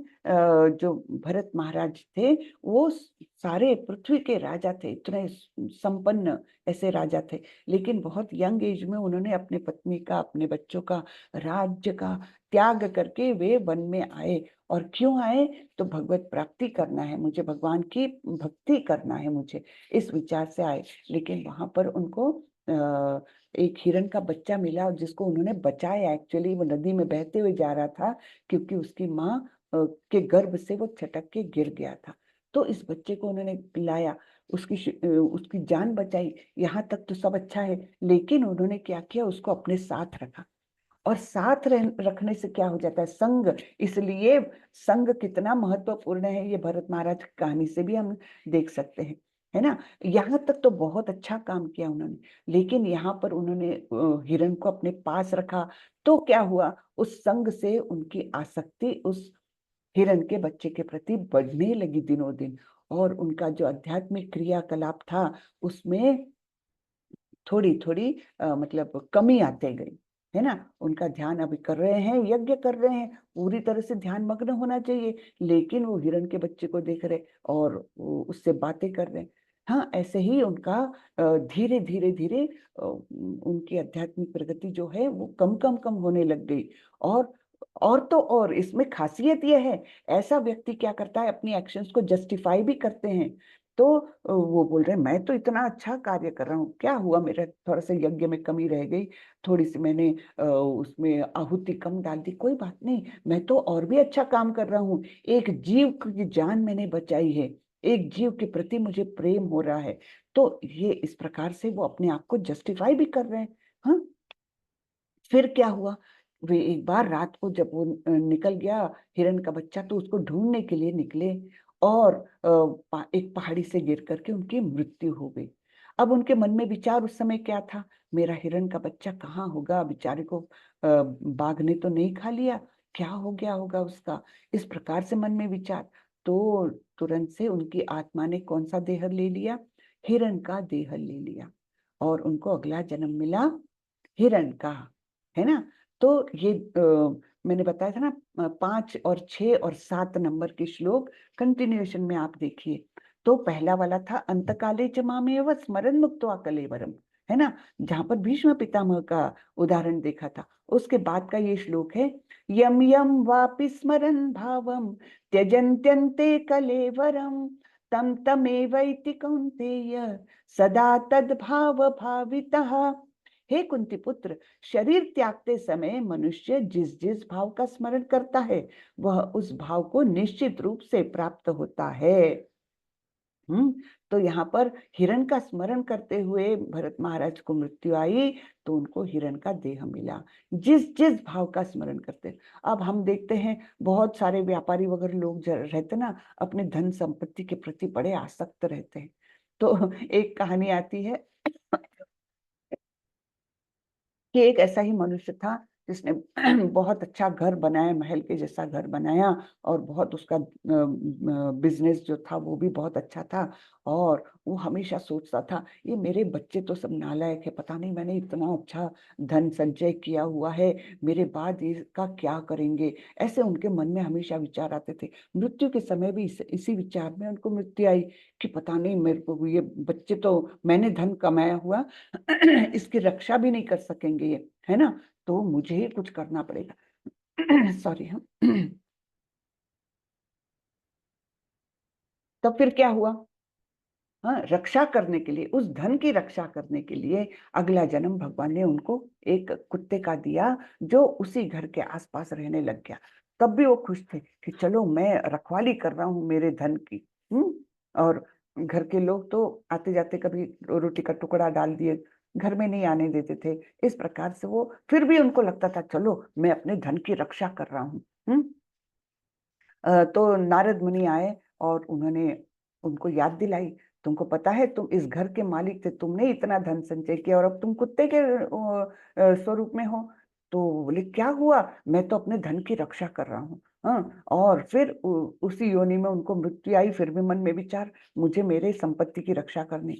जो भरत महाराज थे, वो सारे पृथ्वी के राजा थे, इतने संपन्न ऐसे राजा थे, लेकिन बहुत यंग एज में उन्होंने अपने पत्नी का, अपने बच्चों का, राज्य का त्याग करके वे वन में आए। और क्यों आए? तो भगवत प्राप्ति करना है मुझे, भगवान की भक्ति करना है मुझे, इस विचार से आए। लेकिन वहां पर उनको एक हिरण का बच्चा मिला और जिसको उन्होंने बचाया। एक्चुअली वो नदी में बहते हुए जा रहा था क्योंकि उसकी माँ के गर्भ से वो छटक के गिर गया था। तो इस बच्चे को उन्होंने लाया, उसकी जान बचाई। यहाँ तक तो सब अच्छा है, लेकिन उन्होंने क्या किया, उसको अपने साथ रखा। और साथ रखने से क्या हो जाता है, संग। इसलिए संग कितना महत्वपूर्ण है, ये भरत महाराज की कहानी से भी हम देख सकते हैं, है ना। यहाँ तक तो बहुत अच्छा काम किया उन्होंने, लेकिन यहाँ पर उन्होंने हिरण को अपने पास रखा। तो क्या हुआ, उस संग से उनकी आसक्ति उस हिरण के बच्चे के प्रति बढ़ने लगी दिनों दिन। और उनका जो आध्यात्मिक क्रियाकलाप था उसमें थोड़ी थोड़ी मतलब कमी आते गई, है ना। उनका ध्यान अभी कर रहे हैं, यज्ञ कर रहे हैं, पूरी तरह से ध्यान मग्न होना चाहिए, लेकिन वो हिरण के बच्चे को देख रहे और उससे बातें कर रहे हैं। हाँ, ऐसे ही उनका धीरे धीरे धीरे उनकी आध्यात्मिक प्रगति जो है वो कम कम कम होने लग गई। और तो और इसमें खासियत यह है, ऐसा व्यक्ति क्या करता है, अपनी एक्शंस को जस्टिफाई भी करते हैं। तो वो बोल रहे हैं मैं तो इतना अच्छा कार्य कर रहा हूँ, क्या हुआ, मेरा थोड़ा सा यज्ञ में कमी रह गई, थोड़ी सी मैंने उसमें आहुति कम डाल दी, कोई बात नहीं, मैं तो और भी अच्छा काम कर रहा हूँ। एक जीव की जान मैंने बचाई है, एक जीव के प्रति मुझे प्रेम हो रहा है। तो ये इस प्रकार से वो अपने आप को जस्टिफाई भी कर रहे हैं। हाँ, फिर क्या हुआ, वे एक बार रात को जब वो निकल गया हिरण का बच्चा, तो उसको ढूंढने के लिए निकले और एक पहाड़ी से गिर करके उनकी मृत्यु हो गई। अब उनके मन में विचार उस समय क्या था, मेरा हिरण का बच्चा कहाँ होगा, बेचारे को बाघ ने तो नहीं खा लिया, क्या हो गया होगा उसका, इस प्रकार से मन में विचार। तो तुरंत से उनकी आत्मा ने कौन सा देह ले लिया, हिरण का देह ले लिया, और उनको अगला जन्म मिला हिरण का, है ना। तो ये मैंने बताया था ना, 5 और 6 और 7 नंबर के श्लोक कंटिन्यूएशन में आप देखिए। तो पहला वाला था अंतकाले च मामेव स्मरन् मुक्त्वा कलेवरम, है ना, जहां पर भीष्म पितामह का उदाहरण देखा था। उसके बाद का ये श्लोक है, यम यम वापि स्मरन् भावम त्यजन्त्यन्ते कलेवरम तम तमेवैति कौन्तेय सदा तद्भाव भावितः। हे कुंती पुत्र, शरीर त्यागते समय मनुष्य जिस जिस भाव का स्मरण करता है वह उस भाव को निश्चित रूप से प्राप्त होता है। तो यहाँ पर हिरण का स्मरण करते हुए भरत महाराज को मृत्यु आई, तो उनको हिरण का देह मिला, जिस जिस भाव का स्मरण करते। अब हम देखते हैं बहुत सारे व्यापारी वगैरह लोग रहते ना, अपने धन संपत्ति के प्रति बड़े आसक्त रहते हैं। तो एक कहानी आती है कि एक ऐसा ही मनुष्य था जिसने बहुत अच्छा घर बनाया, महल के जैसा घर बनाया, और बहुत उसका बिजनेस जो था वो भी बहुत अच्छा था। और वो हमेशा सोचता था ये मेरे बच्चे तो सब नालायक है, पता नहीं मैंने इतना अच्छा धन संचय किया हुआ है, मेरे बाद इसका क्या करेंगे, ऐसे उनके मन में हमेशा विचार आते थे। मृत्यु के समय भी इसी विचार में उनको मृत्यु आई कि पता नहीं मेरे को ये बच्चे तो मैंने धन कमाया हुआ इसकी रक्षा भी नहीं कर सकेंगे ये, है ना, तो मुझे ही कुछ करना पड़ेगा। सॉरी। हम तब फिर क्या हुआ, हाँ, रक्षा करने के लिए, उस धन की रक्षा करने के लिए अगला जन्म भगवान ने उनको एक कुत्ते का दिया जो उसी घर के आसपास रहने लग गया। तब भी वो खुश थे कि चलो मैं रखवाली कर रहा हूँ मेरे धन की। और घर के लोग तो आते जाते कभी रोटी का टुकड़ा डाल दिए, घर में नहीं आने देते थे। इस प्रकार से वो फिर भी उनको लगता था चलो मैं अपने धन की रक्षा कर रहा हूँ। तो नारद मुनि आए और उन्होंने उनको याद दिलाई, तुमको पता है तुम इस घर के मालिक थे, तुमने इतना धन संचय किया और अब तुम कुत्ते के स्वरूप में हो। तो बोले क्या हुआ, मैं तो अपने धन की रक्षा कर रहा हूँ। हाँ, और फिर उसी योनि में उनको मृत्यु आई, फिर भी मन में विचार मुझे मेरे संपत्ति की रक्षा करनी।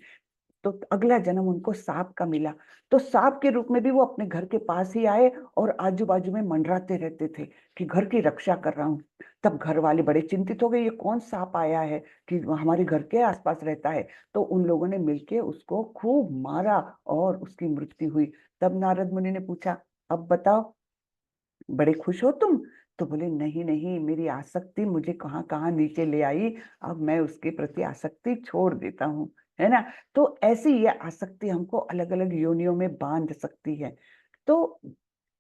तो अगला जन्म उनको सांप का मिला। तो सांप के रूप में भी वो अपने घर के पास ही आए और आजू बाजू में मंडराते रहते थे कि घर की रक्षा कर रहा हूँ। तब घर वाले बड़े चिंतित हो गए, ये कौन सांप आया है कि हमारे घर के आसपास रहता है। तो उन लोगों ने मिलके उसको खूब मारा और उसकी मृत्यु हुई। तब नारद मुनि ने पूछा, अब बताओ बड़े खुश हो तुम। तो बोले नहीं नहीं, मेरी आसक्ति मुझे कहाँ कहाँ नीचे ले आई, अब मैं उसके प्रति आसक्ति छोड़ देता हूँ। है ना। तो ऐसी ये आसक्ति हमको अलग अलग योनियों में बांध सकती है। तो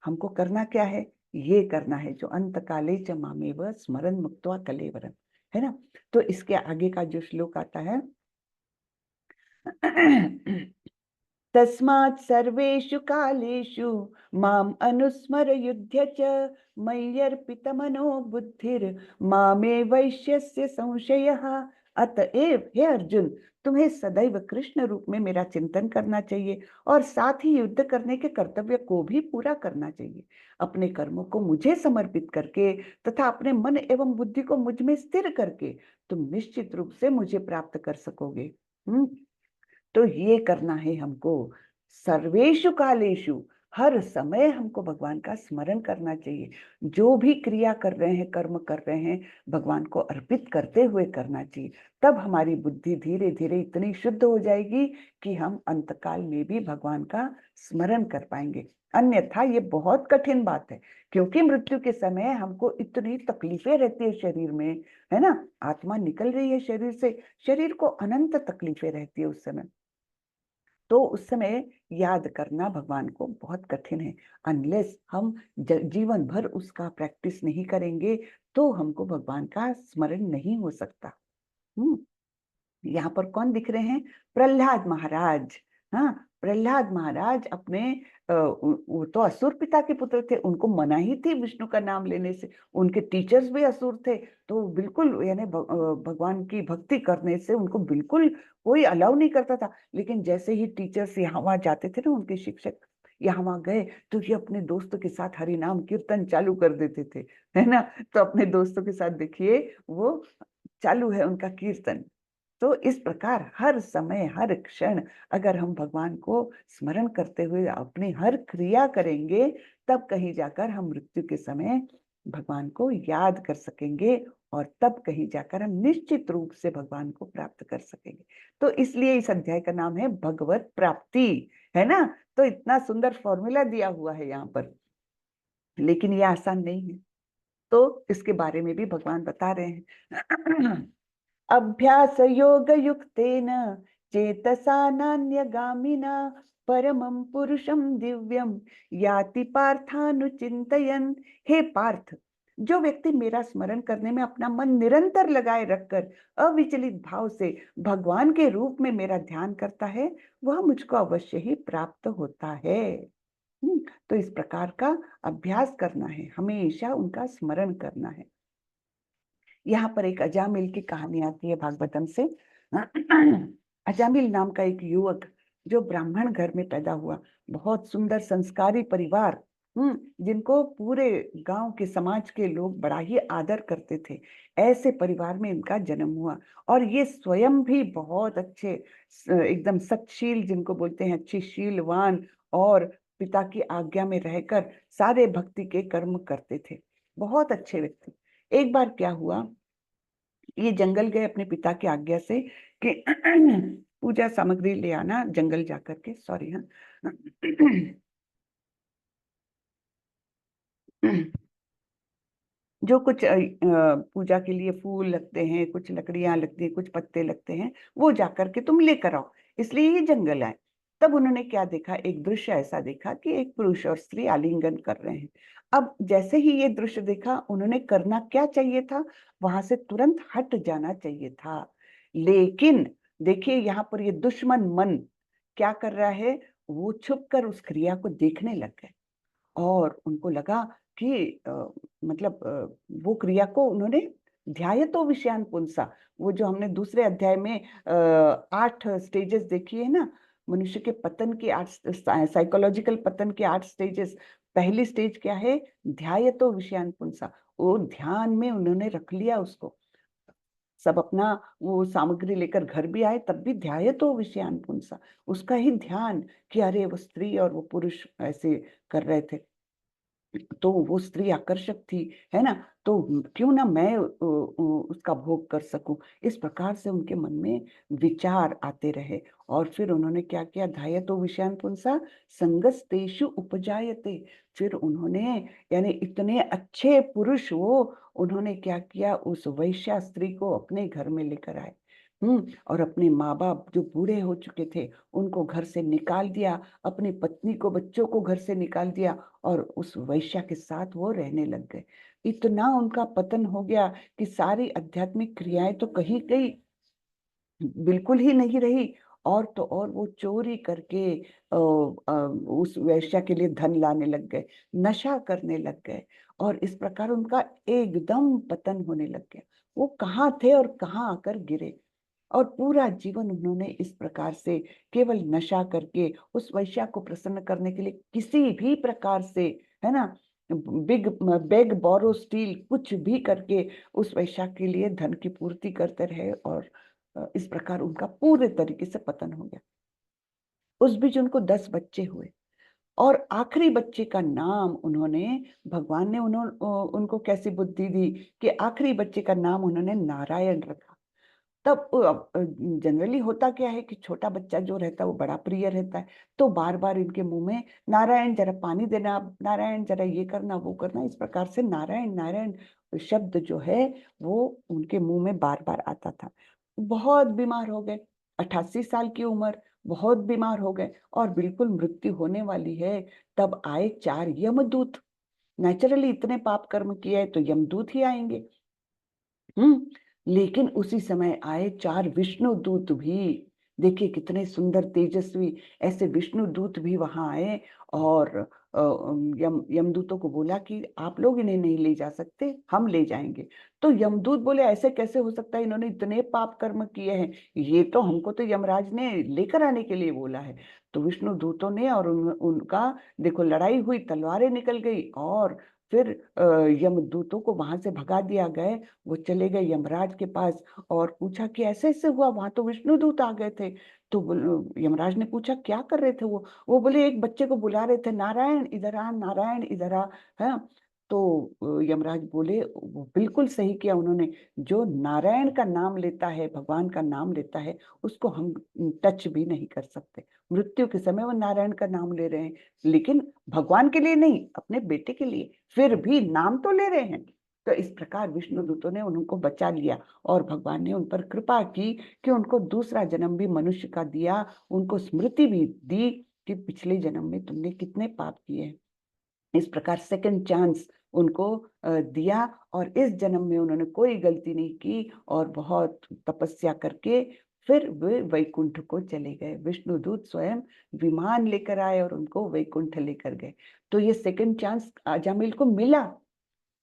हमको करना क्या है, ये करना है जो अंत काले च मामेव स्मरण मुक्त्वा कलेवरम, है ना। तो इसके आगे का जो श्लोक आता है तस्मात् सर्वेषु कालेषु माम अनुस्मर युध्य च मय्यर्पितमनो बुद्धिर मामे वैश्यस्य संशयः। अतएव हे अर्जुन, तुम्हें सदैव कृष्ण रूप में मेरा चिंतन करना चाहिए और साथ ही युद्ध करने के कर्तव्य को भी पूरा करना चाहिए। अपने कर्मों को मुझे समर्पित करके तथा अपने मन एवं बुद्धि को मुझ में स्थिर करके तुम निश्चित रूप से मुझे प्राप्त कर सकोगे। तो ये करना है हमको। सर्वेषु कालेषु, हर समय हमको भगवान का स्मरण करना चाहिए। जो भी क्रिया कर रहे हैं, कर्म कर रहे हैं, भगवान को अर्पित करते हुए करना चाहिए। तब हमारी बुद्धि धीरे धीरे इतनी शुद्ध हो जाएगी कि हम अंतकाल में भी भगवान का स्मरण कर पाएंगे। अन्यथा ये बहुत कठिन बात है, क्योंकि मृत्यु के समय हमको इतनी तकलीफें रहती है शरीर में, है ना। आत्मा निकल रही है शरीर से, शरीर को अनंत तकलीफें रहती है उस समय। तो उस समय याद करना भगवान को बहुत कठिन है। अनलेस हम जीवन भर उसका प्रैक्टिस नहीं करेंगे तो हमको भगवान का स्मरण नहीं हो सकता। यहाँ पर कौन दिख रहे हैं, प्रहलाद महाराज। हाँ, प्रहलाद महाराज अपने वो तो असुर पिता के पुत्र थे, उनको मनाही थी विष्णु का नाम लेने से। उनके टीचर्स भी असुर थे, तो बिल्कुल यानी भगवान की भक्ति करने से उनको बिल्कुल कोई अलाउ नहीं करता था। लेकिन जैसे ही टीचर्स यहाँ वहां जाते थे ना, उनके शिक्षक यहाँ वहां गए, तो ये अपने दोस्तों के साथ हरि नाम कीर्तन चालू कर देते थे, है ना। तो अपने दोस्तों के साथ देखिए वो चालू है उनका कीर्तन। तो इस प्रकार हर समय हर क्षण अगर हम भगवान को स्मरण करते हुए अपनी हर क्रिया करेंगे, तब कहीं जाकर हम मृत्यु के समय भगवान को याद कर सकेंगे और तब कहीं जाकर हम निश्चित रूप से भगवान को प्राप्त कर सकेंगे। तो इसलिए इस अध्याय का नाम है भगवत प्राप्ति, है ना। तो इतना सुंदर फॉर्मूला दिया हुआ है यहाँ पर, लेकिन ये आसान नहीं है। तो इसके बारे में भी भगवान बता रहे हैं अभ्यास योग युक्तेन चेतसा नान्यगामिना परमं पुरुषं दिव्यम याति पार्थानुचिंतयन्। हे पार्थ, जो व्यक्ति मेरा स्मरण करने में अपना मन निरंतर लगाए रखकर अविचलित भाव से भगवान के रूप में मेरा ध्यान करता है, वह मुझको अवश्य ही प्राप्त होता है। तो इस प्रकार का अभ्यास करना है, हमेशा उनका स्मरण करना है। यहाँ पर एक अजामिल की कहानी आती है भागवतम से। अजामिल नाम का एक युवक जो ब्राह्मण घर में पैदा हुआ, बहुत सुंदर संस्कारी परिवार, जिनको पूरे गांव के समाज के लोग बड़ा ही आदर करते थे, ऐसे परिवार में इनका जन्म हुआ। और ये स्वयं भी बहुत अच्छे, एकदम सतशील जिनको बोलते हैं, अच्छी शीलवान, और पिता की आज्ञा में रहकर सारे भक्ति के कर्म करते थे, बहुत अच्छे व्यक्ति। एक बार क्या हुआ, ये जंगल गए अपने पिता की आज्ञा से कि पूजा सामग्री ले आना जंगल जाकर के, सॉरी हाँ जो कुछ पूजा के लिए फूल लगते हैं, कुछ लकड़ियां लगती हैं, कुछ पत्ते लगते हैं, वो जाकर के तुम लेकर आओ। इसलिए ये जंगल आए। तब उन्होंने क्या देखा, एक दृश्य ऐसा देखा कि एक पुरुष और स्त्री आलिंगन कर रहे हैं। अब जैसे ही ये दृश्य देखा, उन्होंने करना क्या चाहिए था, वहां से तुरंत हट जाना चाहिए था। लेकिन देखिए यहाँ पर ये दुश्मन मन क्या कर रहा है, वो छुप कर उस क्रिया को देखने लग गए। और उनको लगा कि मतलब वो क्रिया को उन्होंने ध्यायतो विषयान पुंसा, वो जो हमने दूसरे अध्याय में 8 स्टेजेस देखी है ना, मनुष्य के पतन के 8, साइकोलॉजिकल पतन के 8 स्टेजेस। पहली स्टेज क्या है, ध्यायतो विषयान पुंसा, वो ध्यान में उन्होंने रख लिया उसको। सब अपना वो सामग्री लेकर घर भी आए, तब भी ध्यायतो विषयान पुंसा, उसका ही ध्यान कि अरे वो स्त्री और वो पुरुष ऐसे कर रहे थे, तो वो स्त्री आकर्षक थी, है ना। तो क्यों ना मैं उसका भोग कर सकूं। इस प्रकार से उनके मन में विचार आते रहे। और फिर उन्होंने क्या किया, धायतो विषयान पुंसा संगस्तेषु उपजायते। फिर उन्होंने, यानी इतने अच्छे पुरुष वो, उन्होंने क्या किया, उस वैश्या स्त्री को अपने घर में लेकर आए। और अपने माँ बाप जो बूढ़े हो चुके थे उनको घर से निकाल दिया, अपनी पत्नी को, बच्चों को घर से निकाल दिया और उस वैश्या के साथ वो रहने लग गए। इतना उनका पतन हो गया कि सारी आध्यात्मिक क्रियाएं तो कहीं कहीं बिल्कुल ही नहीं रही। और तो और वो चोरी करके उस वेश्या के लिए धन लाने लग गए, नशा करने लग गए और इस प्रकार उनका एकदम पतन होने लग गया। वो कहाँ थे और कहाँ आकर गिरे। और पूरा जीवन उन्होंने इस प्रकार से केवल नशा करके उस वैश्या को प्रसन्न करने के लिए किसी भी प्रकार से, है ना, बेग बोरो स्टील कुछ भी करके उस वैश्या के लिए धन की पूर्ति करते रहे और इस प्रकार उनका पूरे तरीके से पतन हो गया। उस बीच उनको 10 बच्चे हुए और आखिरी बच्चे का नाम उन्होंने, भगवान ने उनको कैसी बुद्धि दी कि आखिरी बच्चे का नाम उन्होंने नारायण रखा। तब जनरली होता क्या है कि छोटा बच्चा जो रहता है वो बड़ा प्रिय रहता है, तो बार बार इनके मुंह में नारायण जरा पानी देना, नारायण जरा ये करना वो करना, इस प्रकार से नारायण नारायण शब्द जो है वो उनके मुंह में बार बार आता था। बहुत बीमार हो गए, 88 साल की उम्र, बहुत बीमार हो गए और बिल्कुल मृत्यु होने वाली है। तब आए 4 यमदूत। नेचुरली इतने पाप कर्म किए तो यमदूत ही आएंगे। लेकिन उसी समय आए 4 विष्णु दूत भी। देखिए कितने सुंदर तेजस्वी ऐसे विष्णु दूत भी वहां आए और यमदूतों को बोला कि आप लोग इन्हें नहीं ले जा सकते, हम ले जाएंगे। तो यमदूत बोले ऐसे कैसे हो सकता है, इन्होंने इतने पाप कर्म किए हैं, ये तो हमको तो यमराज ने लेकर आने के लिए बोला है। तो विष्णु दूतों ने और उनका देखो लड़ाई हुई, तलवारें निकल गई और फिर यमदूतों को वहां से भगा दिया गए। वो चले गए यमराज के पास और पूछा कि ऐसे ऐसे हुआ, वहां तो विष्णुदूत आ गए थे। तो यमराज ने पूछा क्या कर रहे थे वो बोले एक बच्चे को बुला रहे थे, नारायण इधर आ, नारायण इधर आ। है तो यमराज बोले वो बिल्कुल सही किया उन्होंने, जो नारायण का नाम लेता है, भगवान का नाम लेता है, उसको हम टच भी नहीं कर सकते। मृत्यु के समय वो नारायण का नाम ले रहे हैं, लेकिन भगवान के लिए नहीं, अपने बेटे के लिए, फिर भी नाम तो ले रहे हैं। तो इस प्रकार विष्णु दूतों ने उनको बचा लिया और भगवान ने उन पर कृपा की कि उनको दूसरा जन्म भी मनुष्य का दिया, उनको स्मृति भी दी कि पिछले जन्म में तुमने कितने पाप किए हैं। इस प्रकार सेकंड चांस उनको दिया और इस जन्म में उन्होंने कोई गलती नहीं की और बहुत तपस्या करके फिर वे वैकुंठ को चले गए। विष्णुदूत स्वयं विमान लेकर आए और उनको वैकुंठ लेकर गए। तो ये सेकंड चांस अजामिल को मिला,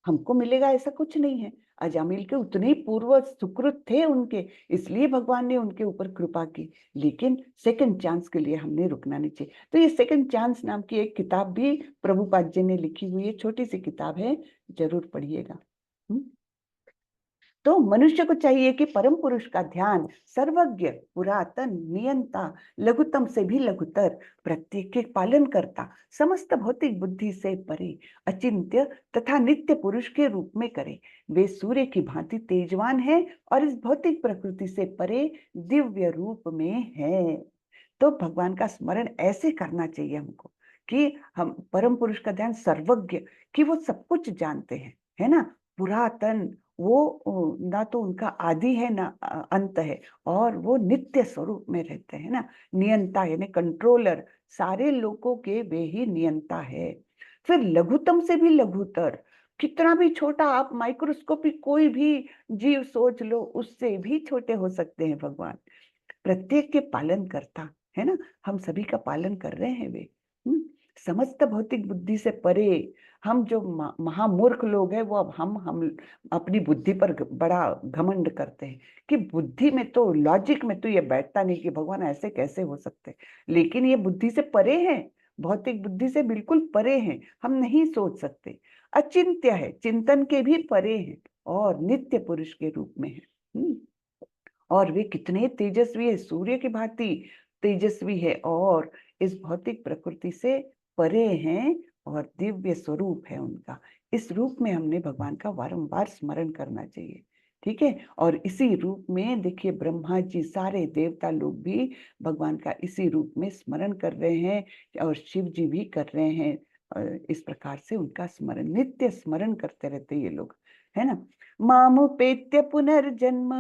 हमको मिलेगा ऐसा कुछ नहीं है। अजामिल के उतने ही पूर्व सुकृत थे उनके, इसलिए भगवान ने उनके ऊपर कृपा की। लेकिन सेकंड चांस के लिए हमने रुकना नहीं चाहिए। तो ये सेकंड चांस नाम की एक किताब भी प्रभुपाद जी ने लिखी हुई है, छोटी सी किताब है, जरूर पढ़िएगा। तो मनुष्य को चाहिए कि परम पुरुष का ध्यान, सर्वज्ञ, पुरातन, नियंता, लघुतम से भी लघुतर, प्रत्येक के पालन करता, समस्त भौतिक बुद्धि से परे, अचिंत्य तथा नित्य पुरुष के रूप में करे। वे सूर्य की भांति तेजवान है और इस भौतिक प्रकृति से परे दिव्य रूप में है। तो भगवान का स्मरण ऐसे करना चाहिए हमको कि हम परम पुरुष का ध्यान, सर्वज्ञ, कि वो सब कुछ जानते हैं, है ना, पुरातन, वो ना तो उनका आदि है ना अंत है, और वो नित्य स्वरूप में रहते हैं ना, नियंता यानी कंट्रोलर, सारे लोगों के वे ही नियंता है। फिर लघुतम से भी लघुतर, कितना भी छोटा आप माइक्रोस्कोपिक कोई भी जीव सोच लो, उससे भी छोटे हो सकते हैं भगवान। प्रत्येक के पालन करता, है ना, हम सभी का पालन कर रहे हैं वे। समस्त भौतिक बुद्धि से परे। हम जो महामूर्ख लोग हैं वो अब हम अपनी बुद्धि पर बड़ा घमंड करते हैं कि बुद्धि में तो, लॉजिक में तो ये बैठता नहीं कि भगवान ऐसे कैसे हो सकते। लेकिन ये बुद्धि से परे है, भौतिक बुद्धि से बिल्कुल परे हैं, हम नहीं सोच सकते। अचिंत्य है, चिंतन के भी परे हैं और नित्य पुरुष के रूप में है। और वे कितने तेजस्वी है, सूर्य की भांति तेजस्वी है और इस भौतिक प्रकृति से परे हैं और दिव्य स्वरूप है उनका। इस रूप में हमने भगवान का वारंवार स्मरण करना चाहिए, ठीक है। और इसी रूप में देखिए ब्रह्मा जी, सारे देवता लोग भी भगवान का इसी रूप में स्मरण कर रहे हैं और शिव जी भी कर रहे हैं। इस प्रकार से उनका स्मरण, नित्य स्मरण करते रहते ये लोग, है ना। मामुपेत्य पुनर्जन्म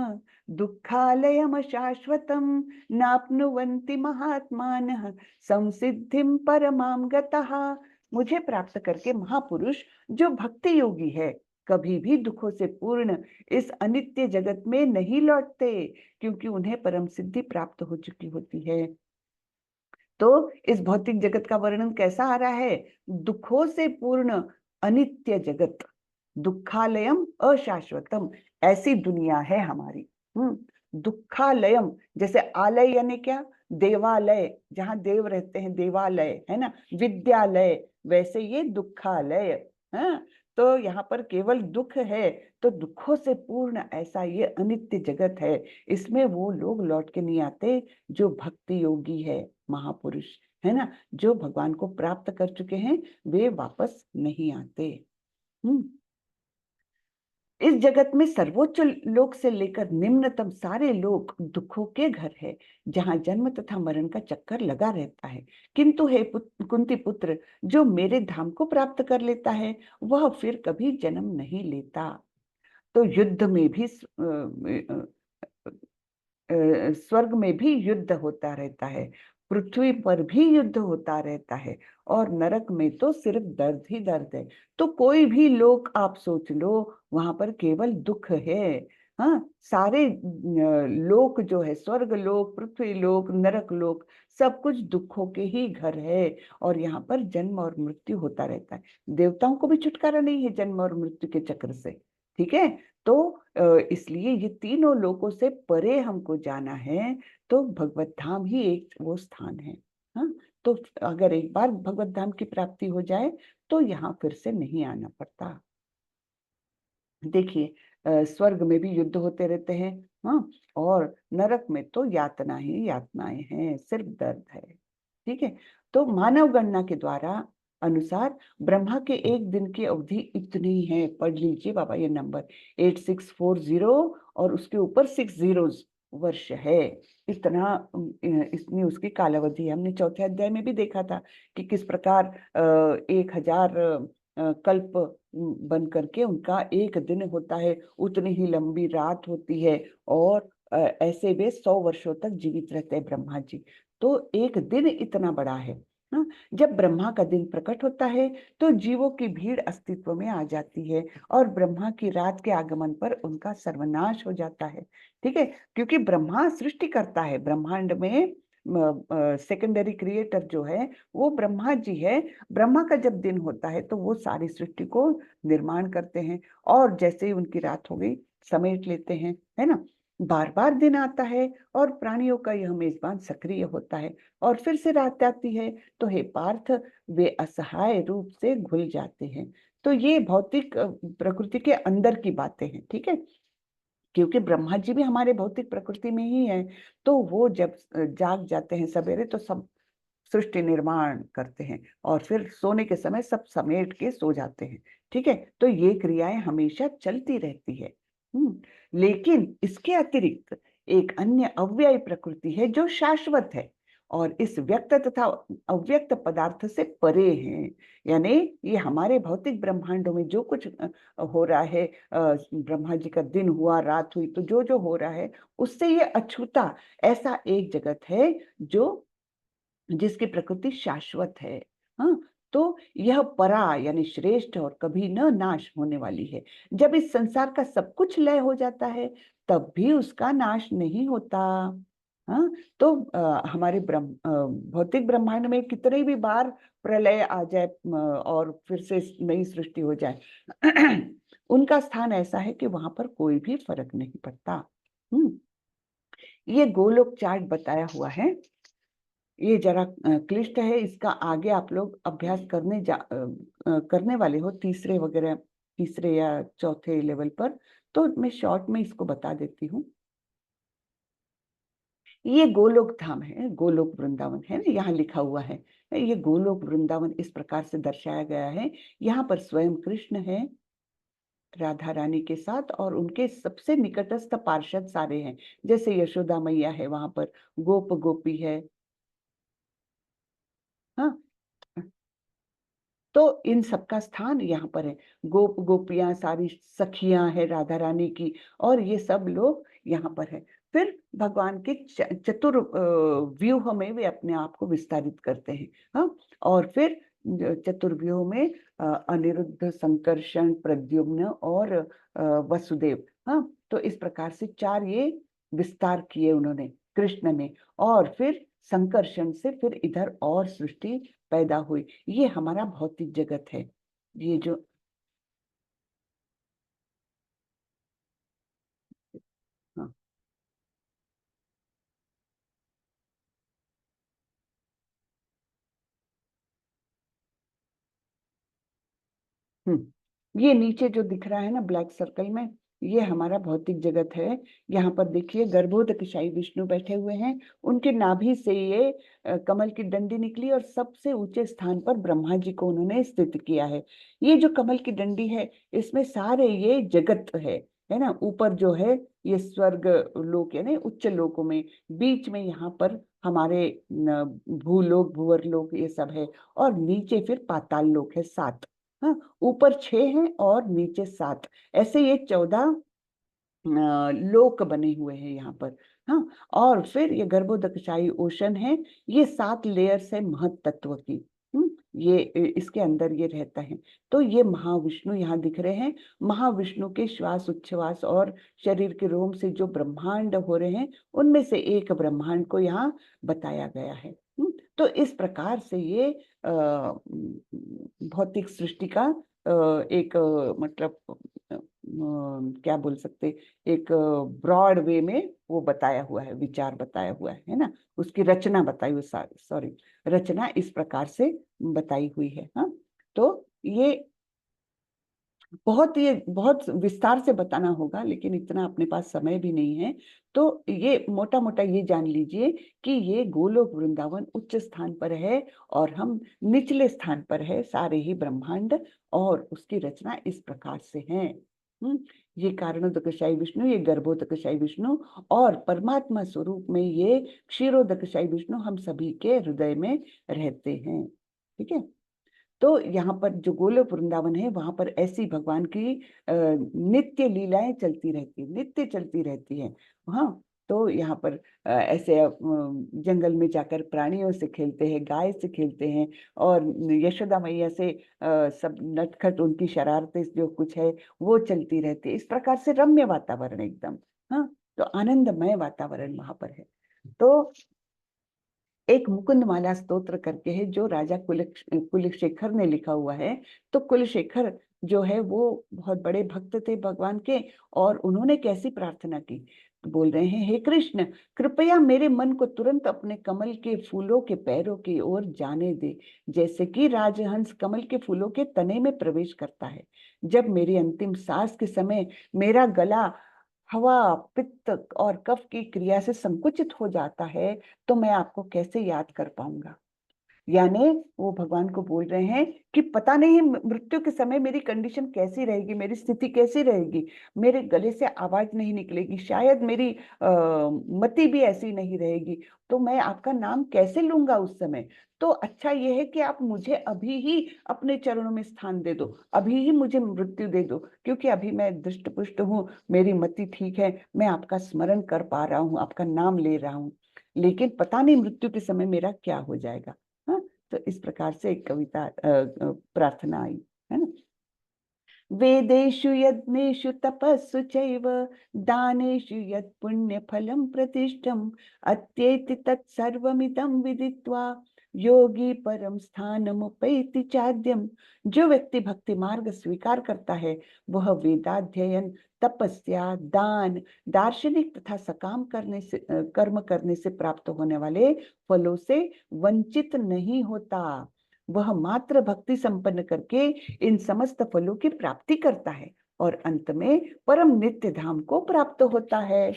दुःखालयम शाश्वतम नाप्नुवन्ति महात्मानः संसिद्धिं परमां गतः। मुझे प्राप्त करके महापुरुष जो भक्ति योगी है कभी भी दुखों से पूर्ण इस अनित्य जगत में नहीं लौटते, क्योंकि उन्हें परम सिद्धि प्राप्त हो चुकी होती है। तो इस भौतिक जगत का वर्णन कैसा आ रहा है? दुखों से पूर्ण अनित्य जगत, दुखालयम अशाश्वतम, ऐसी दुनिया है हमारी। दुखालयम, जैसे आलय यानी क्या? देवालय, जहां देव रहते हैं, देवालय है ना, विद्यालय, वैसे ये दुखालय है। तो यहाँ पर केवल दुख है, तो दुखों से पूर्ण ऐसा ये अनित्य जगत है, इसमें वो लोग लौट के नहीं आते जो भक्ति योगी है, महापुरुष है ना, जो भगवान को प्राप्त कर चुके हैं, वे वापस नहीं आते। इस जगत में सर्वोच्च लोक से लेकर निम्नतम सारे लोक दुखों के घर है, जहां जन्म तथा मरण का चक्कर लगा रहता है। किंतु हे कुंती पुत्र, जो मेरे धाम को प्राप्त कर लेता है वह फिर कभी जन्म नहीं लेता। तो युद्ध में भी स्वर्ग में भी युद्ध होता रहता है, पृथ्वी पर भी युद्ध होता रहता है, और नरक में तो सिर्फ दर्द ही दर्द है। तो कोई भी लोक आप सोच लो, वहां पर केवल दुख है। हाँ, सारे लोक जो है, स्वर्ग लोक, पृथ्वी लोक, नरक लोक, सब कुछ दुखों के ही घर है, और यहाँ पर जन्म और मृत्यु होता रहता है। देवताओं को भी छुटकारा नहीं है जन्म और मृत्यु के चक्र से, ठीक है। तो इसलिए ये तीनों लोकों से परे हमको जाना है, तो भगवत धाम ही एक वो स्थान है। हाँ, तो अगर एक बार भगवत धाम की प्राप्ति हो जाए तो यहाँ फिर से नहीं आना पड़ता। देखिए, स्वर्ग में भी युद्ध होते रहते हैं, हाँ, और नरक में तो यातना ही यातनाएं हैं, सिर्फ दर्द है, ठीक है। तो मानव गणना के द्वारा अनुसार ब्रह्मा के एक दिन की अवधि इतनी है, पढ़ लीजिए बाबा ये नंबर 8640 और उसके ऊपर 6 zeros वर्ष है। इतना इसमें उसकी कालावधि है। हमने चौथे अध्याय में भी देखा था कि किस प्रकार 1000 कल्प बन करके उनका एक दिन होता है, उतनी ही लंबी रात होती है, और ऐसे वे 100 वर्षों तक जीवित रहते हैं ब्रह्मा जी। तो एक दिन इतना बड़ा है। हाँ, जब ब्रह्मा का दिन प्रकट होता है तो जीवों की भीड़ अस्तित्व में आ जाती है, और ब्रह्मा की रात के आगमन पर उनका सर्वनाश हो जाता है, ठीक है। क्योंकि ब्रह्मा सृष्टि करता है, ब्रह्मांड में सेकेंडरी क्रिएटर जो है वो ब्रह्मा जी है। ब्रह्मा का जब दिन होता है तो वो सारी सृष्टि को निर्माण करते हैं, और जैसे ही उनकी रात हो गई समेट लेते हैं, है ना। बार बार दिन आता है और प्राणियों का यह मेजबान सक्रिय होता है, और फिर से रात आती है, तो हे पार्थ, वे असहाय रूप से घुल जाते हैं। तो ये भौतिक प्रकृति के अंदर की बातें हैं, ठीक है। क्योंकि ब्रह्मा जी भी हमारे भौतिक प्रकृति में ही है, तो वो जब जाग जाते हैं सवेरे तो सब सृष्टि निर्माण करते हैं, और फिर सोने के समय सब समेट के सो जाते हैं, ठीक है। तो ये क्रियाएं हमेशा चलती रहती है। लेकिन इसके अतिरिक्त एक अन्य अव्ययी प्रकृति है जो शाश्वत है, और इस व्यक्त तथा अव्यक्त पदार्थ से परे है। यानी ये हमारे भौतिक ब्रह्मांडों में जो कुछ हो रहा है, ब्रह्मा जी का दिन हुआ, रात हुई, तो जो जो हो रहा है उससे ये अछूता ऐसा एक जगत है जो जिसकी प्रकृति शाश्वत है। हाँ, तो यह परा यानी श्रेष्ठ और कभी न नाश होने वाली है। जब इस संसार का सब कुछ लय हो जाता है तब भी उसका नाश नहीं होता। हाँ, तो हमारे भौतिक ब्रह्मांड में कितने भी बार प्रलय आ जाए और फिर से नई सृष्टि हो जाए उनका स्थान ऐसा है कि वहां पर कोई भी फर्क नहीं पड़ता। ये गोलोक चार्ट बताया हुआ है, ये जरा क्लिष्ट है, इसका आगे आप लोग अभ्यास करने वाले हो तीसरे वगैरह, तीसरे या चौथे लेवल पर, तो मैं शॉर्ट में इसको बता देती हूँ। ये गोलोक धाम है, गोलोक वृंदावन है ना, यहाँ लिखा हुआ है। ये गोलोक वृंदावन इस प्रकार से दर्शाया गया है। यहाँ पर स्वयं कृष्ण है राधा रानी के साथ, और उनके सबसे निकटस्थ पार्षद सारे हैं, जैसे यशोदा मैया है, वहां पर गोप गोपी है। हाँ, तो इन सबका स्थान यहाँ पर है। गोप गोपियां सारी सखियां है राधा रानी की, और ये सब लोग यहाँ पर है। फिर भगवान के चतुर व्यूह में वे अपने आप को विस्तारित करते हैं। हाँ, और फिर चतुर्व्यूह में अनिरुद्ध, संकर्षण, प्रद्युम्न और वसुदेव। हाँ, तो इस प्रकार से 4 ये विस्तार किए उन्होंने कृष्ण ने, और फिर संकर्षण से फिर इधर और सृष्टि पैदा हुई। ये हमारा भौतिक जगत है, ये जो हाँ। ये नीचे जो दिख रहा है ना ब्लैक सर्कल में, ये हमारा भौतिक जगत है। यहाँ पर देखिए गर्भोदकशायी विष्णु बैठे हुए हैं, उनके नाभि से ये कमल की डंडी निकली और सबसे ऊंचे स्थान पर ब्रह्मा जी को उन्होंने स्थित किया है। ये जो कमल की डंडी है, इसमें सारे ये जगत है ना। ऊपर जो है ये स्वर्ग लोक यानी उच्च लोकों में, बीच में यहाँ पर हमारे भूलोक, भूवर लोक ये सब है, और नीचे फिर पाताल लोक है 7। हाँ, ऊपर 6 हैं और नीचे 7, ऐसे ये 14 लोक बने हुए हैं यहाँ पर। हाँ, और फिर ये गर्भोदकशायी ओशन है, ये 7 लेयर्स है महत तत्व की। ये इसके अंदर ये रहता है। तो ये महाविष्णु यहाँ दिख रहे हैं। महाविष्णु के श्वास उच्छ्वास और शरीर के रोम से जो ब्रह्मांड हो रहे हैं, उनमें से एक ब्रह्मांड को यहाँ बताया गया है। तो इस प्रकार से ये भौतिक सृष्टि का एक मतलब क्या बोल सकते, एक ब्रॉड वे में वो बताया हुआ है, विचार बताया हुआ है ना। उसकी रचना बताई हुई, सॉरी, रचना इस प्रकार से बताई हुई है। हाँ, तो ये बहुत विस्तार से बताना होगा, लेकिन इतना अपने पास समय भी नहीं है। तो ये मोटा मोटा ये जान लीजिए कि ये गोलोक वृंदावन उच्च स्थान पर है और हम निचले स्थान पर है, सारे ही ब्रह्मांड, और उसकी रचना इस प्रकार से है। ये कारणोदकशायी विष्णु, ये गर्भोदकशायी विष्णु, और परमात्मा स्वरूप में ये क्षीरोदकशायी विष्णु हम सभी के हृदय में रहते हैं। ठीक है। तो यहाँ पर जो गोलोक वृंदावन है, वहां पर ऐसी भगवान की नित्य लीलाएं चलती रहती, नित्य चलती रहती है। हाँ, तो यहाँ पर ऐसे जंगल में जाकर प्राणियों से खेलते हैं, गाय से खेलते हैं, और यशोदा मैया से सब नटखट उनकी शरारतें जो कुछ है वो चलती रहती है। इस प्रकार से रम्य वातावरण एकदम। हाँ, तो आनंदमय वातावरण वहां पर है। तो एक मुकुंदमाला स्तोत्र करके है जो राजा कुलशेखर ने लिखा हुआ है। तो कुलशेखर जो है वो बहुत बड़े भक्त थे भगवान के, और उन्होंने कैसी प्रार्थना की, तो बोल रहे हैं, हे कृष्ण, कृपया मेरे मन को तुरंत अपने कमल के फूलों के पैरों की ओर जाने दे, जैसे कि राजहंस कमल के फूलों के तने में प्रवेश करता है। जब मेरी अंतिम सांस के समय मेरा गला हवा, पित्त और कफ की क्रिया से संकुचित हो जाता है, तो मैं आपको कैसे याद कर पाऊंगा। यानी वो भगवान को बोल रहे हैं कि पता नहीं मृत्यु के समय मेरी कंडीशन कैसी रहेगी, मेरी स्थिति कैसी रहेगी, मेरे गले से आवाज नहीं निकलेगी, शायद मेरी मति भी ऐसी नहीं रहेगी, तो मैं आपका नाम कैसे लूंगा उस समय। तो अच्छा ये है कि आप मुझे अभी ही अपने चरणों में स्थान दे दो, अभी ही मुझे मृत्यु दे दो, क्योंकि अभी मैं दृष्ट पुष्ट हूँ, मेरी मति ठीक है, मैं आपका स्मरण कर पा रहा हूँ, आपका नाम ले रहा हूँ, लेकिन पता नहीं मृत्यु के समय मेरा क्या हो जाएगा। हाँ, तो इस प्रकार से एक कविता प्रार्थना आई है ना। वेदेषु यज्ञेषु तपस्सु चैव दानेषु यत् पुण्यफलं प्रतिष्ठम् अत्येति तत्सर्वमिदं विदित्वा योगी परम स्थानमुपैति चाद्यम। जो व्यक्ति भक्ति मार्ग स्वीकार करता है, वह वेदाध्ययन, तपस्या, दान, दार्शनिक तथा सकाम कर्म करने से प्राप्त होने वाले फलों से वंचित नहीं होता। वह मात्र भक्ति संपन्न करके इन समस्त फलों की प्राप्ति करता है और अंत में परम नित्य धाम को प्राप्त होता है।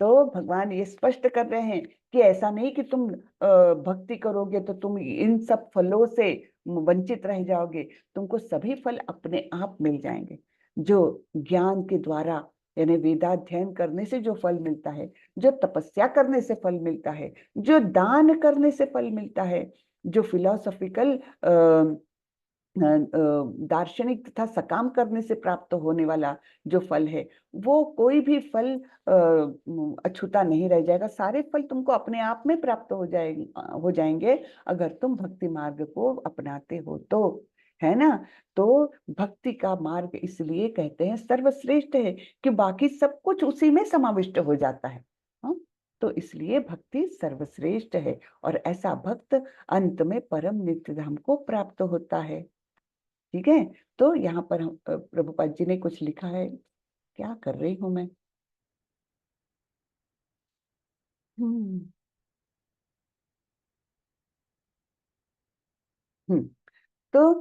तो भगवान ये स्पष्ट कर रहे हैं कि ऐसा नहीं कि तुम भक्ति करोगे तो तुम इन सब फलों से वंचित रह जाओगे, तुमको सभी फल अपने आप मिल जाएंगे। जो ज्ञान के द्वारा यानी वेदाध्ययन करने से जो फल मिलता है, जो तपस्या करने से फल मिलता है, जो दान करने से फल मिलता है, जो फिलोसॉफिकल दार्शनिक तथा सकाम करने से प्राप्त होने वाला जो फल है, वो कोई भी फल अछूता नहीं रह जाएगा। सारे फल तुमको अपने आप में प्राप्त हो जाएंगे अगर तुम भक्ति मार्ग को अपनाते हो तो, है ना। तो भक्ति का मार्ग इसलिए कहते हैं सर्वश्रेष्ठ है कि बाकी सब कुछ उसी में समाविष्ट हो जाता है। हाँ? तो इसलिए भक्ति सर्वश्रेष्ठ है और ऐसा भक्त अंत में परम नित्य धाम को प्राप्त होता है। ठीक है। तो यहाँ पर प्रभुपाद जी ने कुछ लिखा है, क्या कर रही हूं मैं। हम्म हम्म तो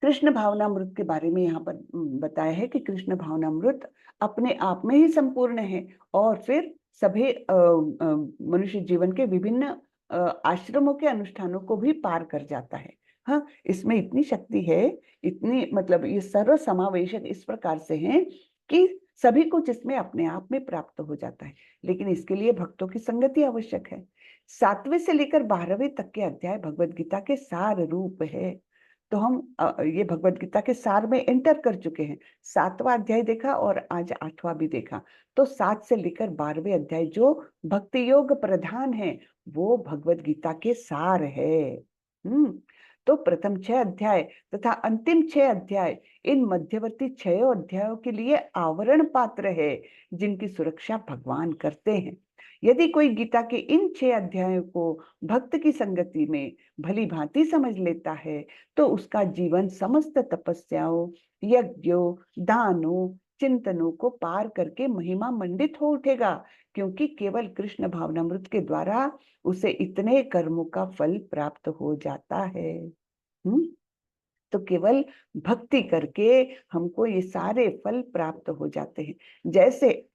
कृष्ण भावनामृत के बारे में यहाँ पर बताया है कि कृष्ण भावनामृत अपने आप में ही संपूर्ण है और फिर सभी मनुष्य जीवन के विभिन्न आश्रमों के अनुष्ठानों को भी पार कर जाता है। हाँ, इसमें इतनी शक्ति है, इतनी मतलब ये सर्व समावेशक इस प्रकार से है कि सभी कुछ इसमें अपने आप में प्राप्त हो जाता है। लेकिन इसके लिए भक्तों की संगति आवश्यक है। 7वें से लेकर 12वें तक के अध्याय भगवत गीता के सार रूप है। तो हम ये भगवत गीता के सार में एंटर कर चुके हैं। 7वां अध्याय देखा और आज 8वां भी देखा। तो 7 से लेकर 12वें अध्याय जो भक्ति योग प्रधान है वो भगवत गीता के सार है। तो प्रथम 6 अध्याय तथा अंतिम 6 अध्याय इन मध्यवर्ती 6 अध्यायों के लिए आवरण पात्र है जिनकी सुरक्षा भगवान करते हैं। यदि कोई गीता के इन 6 अध्यायों को भक्त की संगति में भली भांति समझ लेता है तो उसका जीवन समस्त तपस्याओं, यज्ञों, दानों, चिंतनों को पार करके महिमा मंडित हो उठेगा, क्योंकि केवल कृष्ण भावनामृत के द्वारा उसे इतने कर्मों का फल प्राप्त हो जाता है। तो केवल भक्ति करके हमको ये सारे फल प्राप्त हो जाते हैं। जैसे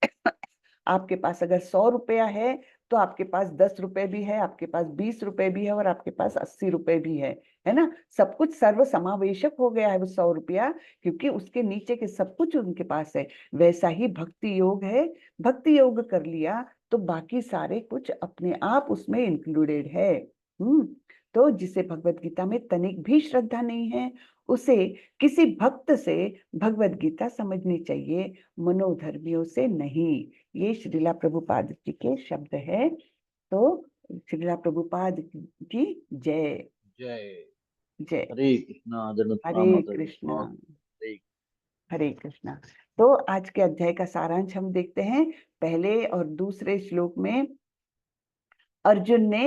आपके पास अगर 100 रुपया है तो आपके पास 10 रुपए भी है, आपके पास 20 रुपए भी है और आपके पास 80 रुपए भी है ना। सब कुछ सर्व समावेशक हो गया है वो 100 रुपया, क्योंकि उसके नीचे के सब कुछ उनके पास है। वैसा ही भक्ति योग है, भक्ति योग कर लिया तो बाकी सारे कुछ अपने आप उसमें इंक्लूडेड है। तो जिसे भगवत गीता में तनिक भी श्रद्धा नहीं है उसे किसी भक्त से भगवत गीता समझनी चाहिए, मनोधर्मियों से नहीं। ये श्रीला प्रभुपाद जी के शब्द है। तो श्रीला प्रभुपाद की जय जय। जय। हरे कृष्णा हरे जन्म माता दी कृष्णा हरे। हरे कृष्णा। तो आज के अध्याय का सारांश हम देखते हैं। पहले और दूसरे श्लोक में अर्जुन ने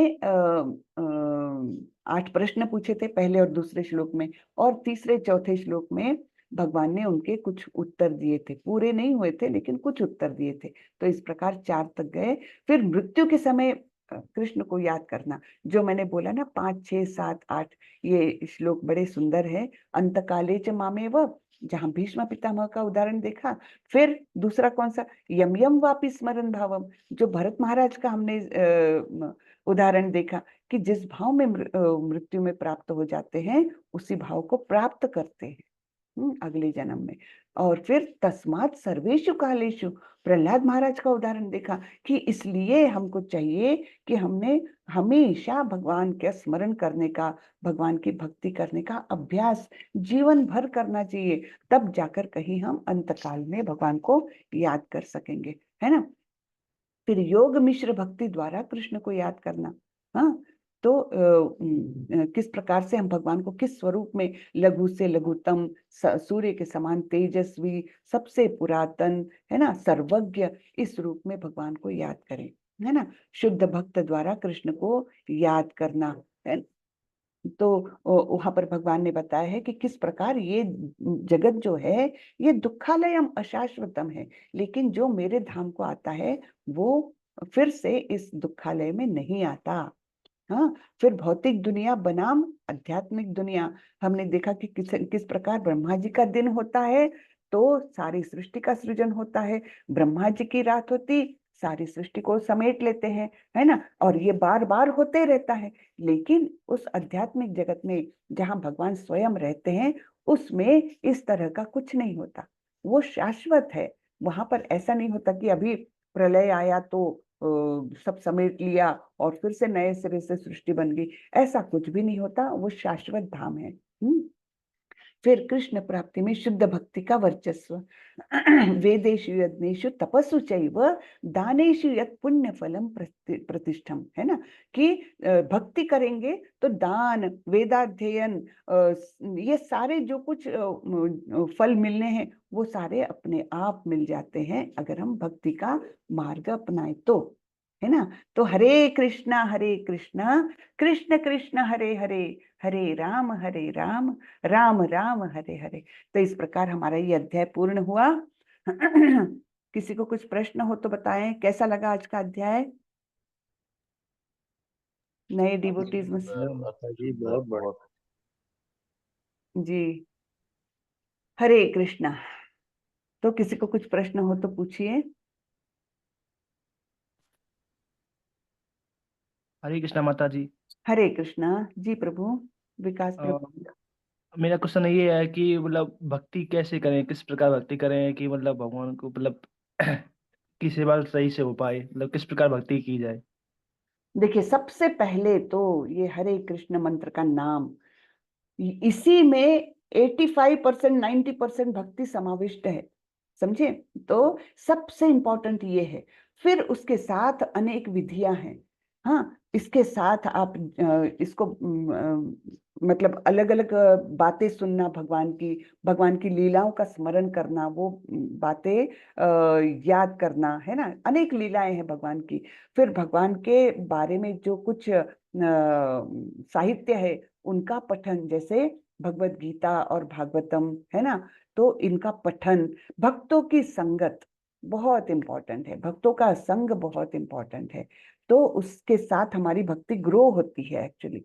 8 प्रश्न पूछे थे पहले और दूसरे श्लोक में, और तीसरे चौथे श्लोक में भगवान ने उनके कुछ उत्तर दिए थे। पूरे नहीं हुए थे लेकिन कुछ उत्तर दिए थे। तो इस प्रकार 4 तक गए। फिर मृत्यु के समय कृष्ण को याद करना, जो मैंने बोला ना 5, 6, 7, 8 ये श्लोक बड़े सुंदर है। अंतकाले च मामेव, जहां भीष्म पितामह का उदाहरण देखा। फिर दूसरा कौन सा, यम यम वापि स्मरण भावम, जो भरत महाराज का हमने उदाहरण देखा कि जिस भाव में मृत्यु में प्राप्त हो जाते हैं उसी भाव को प्राप्त करते हैं अगले जन्म में। और फिर तस्मात् सर्वेषु कालेषु, प्रहलाद महाराज का उदाहरण देखा कि इसलिए हमको चाहिए कि हमने हमेशा भगवान का स्मरण करने का, भगवान की भक्ति करने का अभ्यास जीवन भर करना चाहिए। तब जाकर कहीं हम अंतकाल में भगवान को याद कर सकेंगे, है ना। फिर योग मिश्र भक्ति द्वारा कृष्ण को याद करना। हाँ, तो किस प्रकार से हम भगवान को किस स्वरूप में, लघु से लघुतम, सूर्य के समान तेजस्वी, सबसे पुरातन, है ना, सर्वज्ञ, इस रूप में भगवान को याद करें, है ना। शुद्ध भक्त द्वारा कृष्ण को याद करना है। तो वहां पर भगवान ने बताया है कि किस प्रकार ये जगत जो है ये दुखालयम अशाश्वतम है, लेकिन जो मेरे धाम को आता है वो फिर से इस दुखालय में नहीं आता। हाँ, फिर भौतिक दुनिया बनाम आध्यात्मिक दुनिया, हमने देखा कि किस प्रकार ब्रह्मा जी का दिन होता है तो सारी सृष्टि का सृजन होता है, ब्रह्मा जी की रात होती सारी सृष्टि को समेट लेते हैं, है ना। और ये बार बार होते रहता है। लेकिन उस आध्यात्मिक जगत में जहाँ भगवान स्वयं रहते हैं उसमें इस तरह का कुछ नहीं होता, वो शाश्वत है। वहां पर ऐसा नहीं होता कि अभी प्रलय आया तो सब समेट लिया और फिर से नए सिरे से सृष्टि बन गई, ऐसा कुछ भी नहीं होता। वो शाश्वत धाम है। फिर कृष्ण प्राप्ति में शुद्ध भक्ति का वर्चस्व। वेदेषु यज्ञेषु तपस्सु चैव दानेषु यत् पुण्य फलम प्रतिष्ठम, है ना, कि भक्ति करेंगे तो दान, वेदाध्ययन, ये सारे जो कुछ फल मिलने हैं वो सारे अपने आप मिल जाते हैं अगर हम भक्ति का मार्ग अपनाएं तो, है ना। तो हरे कृष्णा कृष्ण कृष्ण हरे हरे, हरे राम राम राम हरे हरे। तो इस प्रकार हमारा ये अध्याय पूर्ण हुआ। किसी को कुछ प्रश्न हो तो बताएं, कैसा लगा आज का अध्याय? नए डिवोटीज में माता जी बहुत बहुत जी, हरे कृष्णा। तो किसी को कुछ प्रश्न हो तो पूछिए। हरे कृष्णा माता जी। हरे कृष्णा जी प्रभु। विकास प्रभु। मेरा क्वेश्चन ये है कि मतलब भक्ति कैसे करें, किस प्रकार भक्ति करें कि मतलब भगवान को मतलब की सेवा सही से हो पाए, मतलब किस प्रकार भक्ति की जाए। देखिए, सबसे पहले तो ये हरे कृष्ण मंत्र का नाम, इसी में 85% 90% भक्ति समाविष्ट है, समझे। तो सबसे इंपॉर्टेंट ये है। फिर उसके साथ अनेक विधियां हैं। हाँ, इसके साथ आप इसको मतलब अलग अलग बातें सुनना, भगवान की लीलाओं का स्मरण करना, वो बातें याद करना, है ना। अनेक लीलाएं हैं भगवान की। फिर भगवान के बारे में जो कुछ साहित्य है उनका पठन, जैसे भगवत गीता और भागवतम, है ना। तो इनका पठन, भक्तों की संगत बहुत इंपॉर्टेंट है, भक्तों का संग बहुत इंपॉर्टेंट है। तो उसके साथ हमारी भक्ति ग्रो होती है एक्चुअली।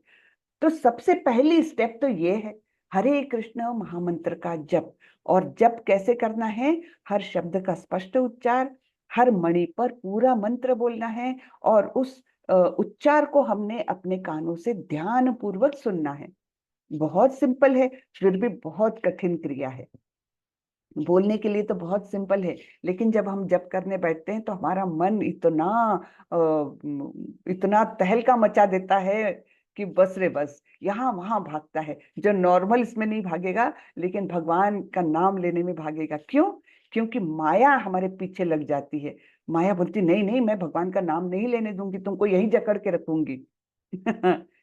तो सबसे पहली स्टेप तो ये है हरे कृष्ण महामंत्र का जप। और जप कैसे करना है? हर शब्द का स्पष्ट उच्चार, हर मणि पर पूरा मंत्र बोलना है, और उस उच्चार को हमने अपने कानों से ध्यान पूर्वक सुनना है। बहुत सिंपल है, फिर भी बहुत कठिन क्रिया है। बोलने के लिए तो बहुत सिंपल है, लेकिन जब हम जप करने बैठते हैं तो हमारा मन इतना तहलका मचा देता है कि बस रे बस, यहाँ वहां भागता है, जो नॉर्मल इसमें नहीं भागेगा लेकिन भगवान का नाम लेने में भागेगा। क्यों? क्योंकि माया हमारे पीछे लग जाती है। माया बोलती नहीं नहीं, मैं भगवान का नाम नहीं लेने दूंगी, तुमको यही जकड़ के रखूंगी।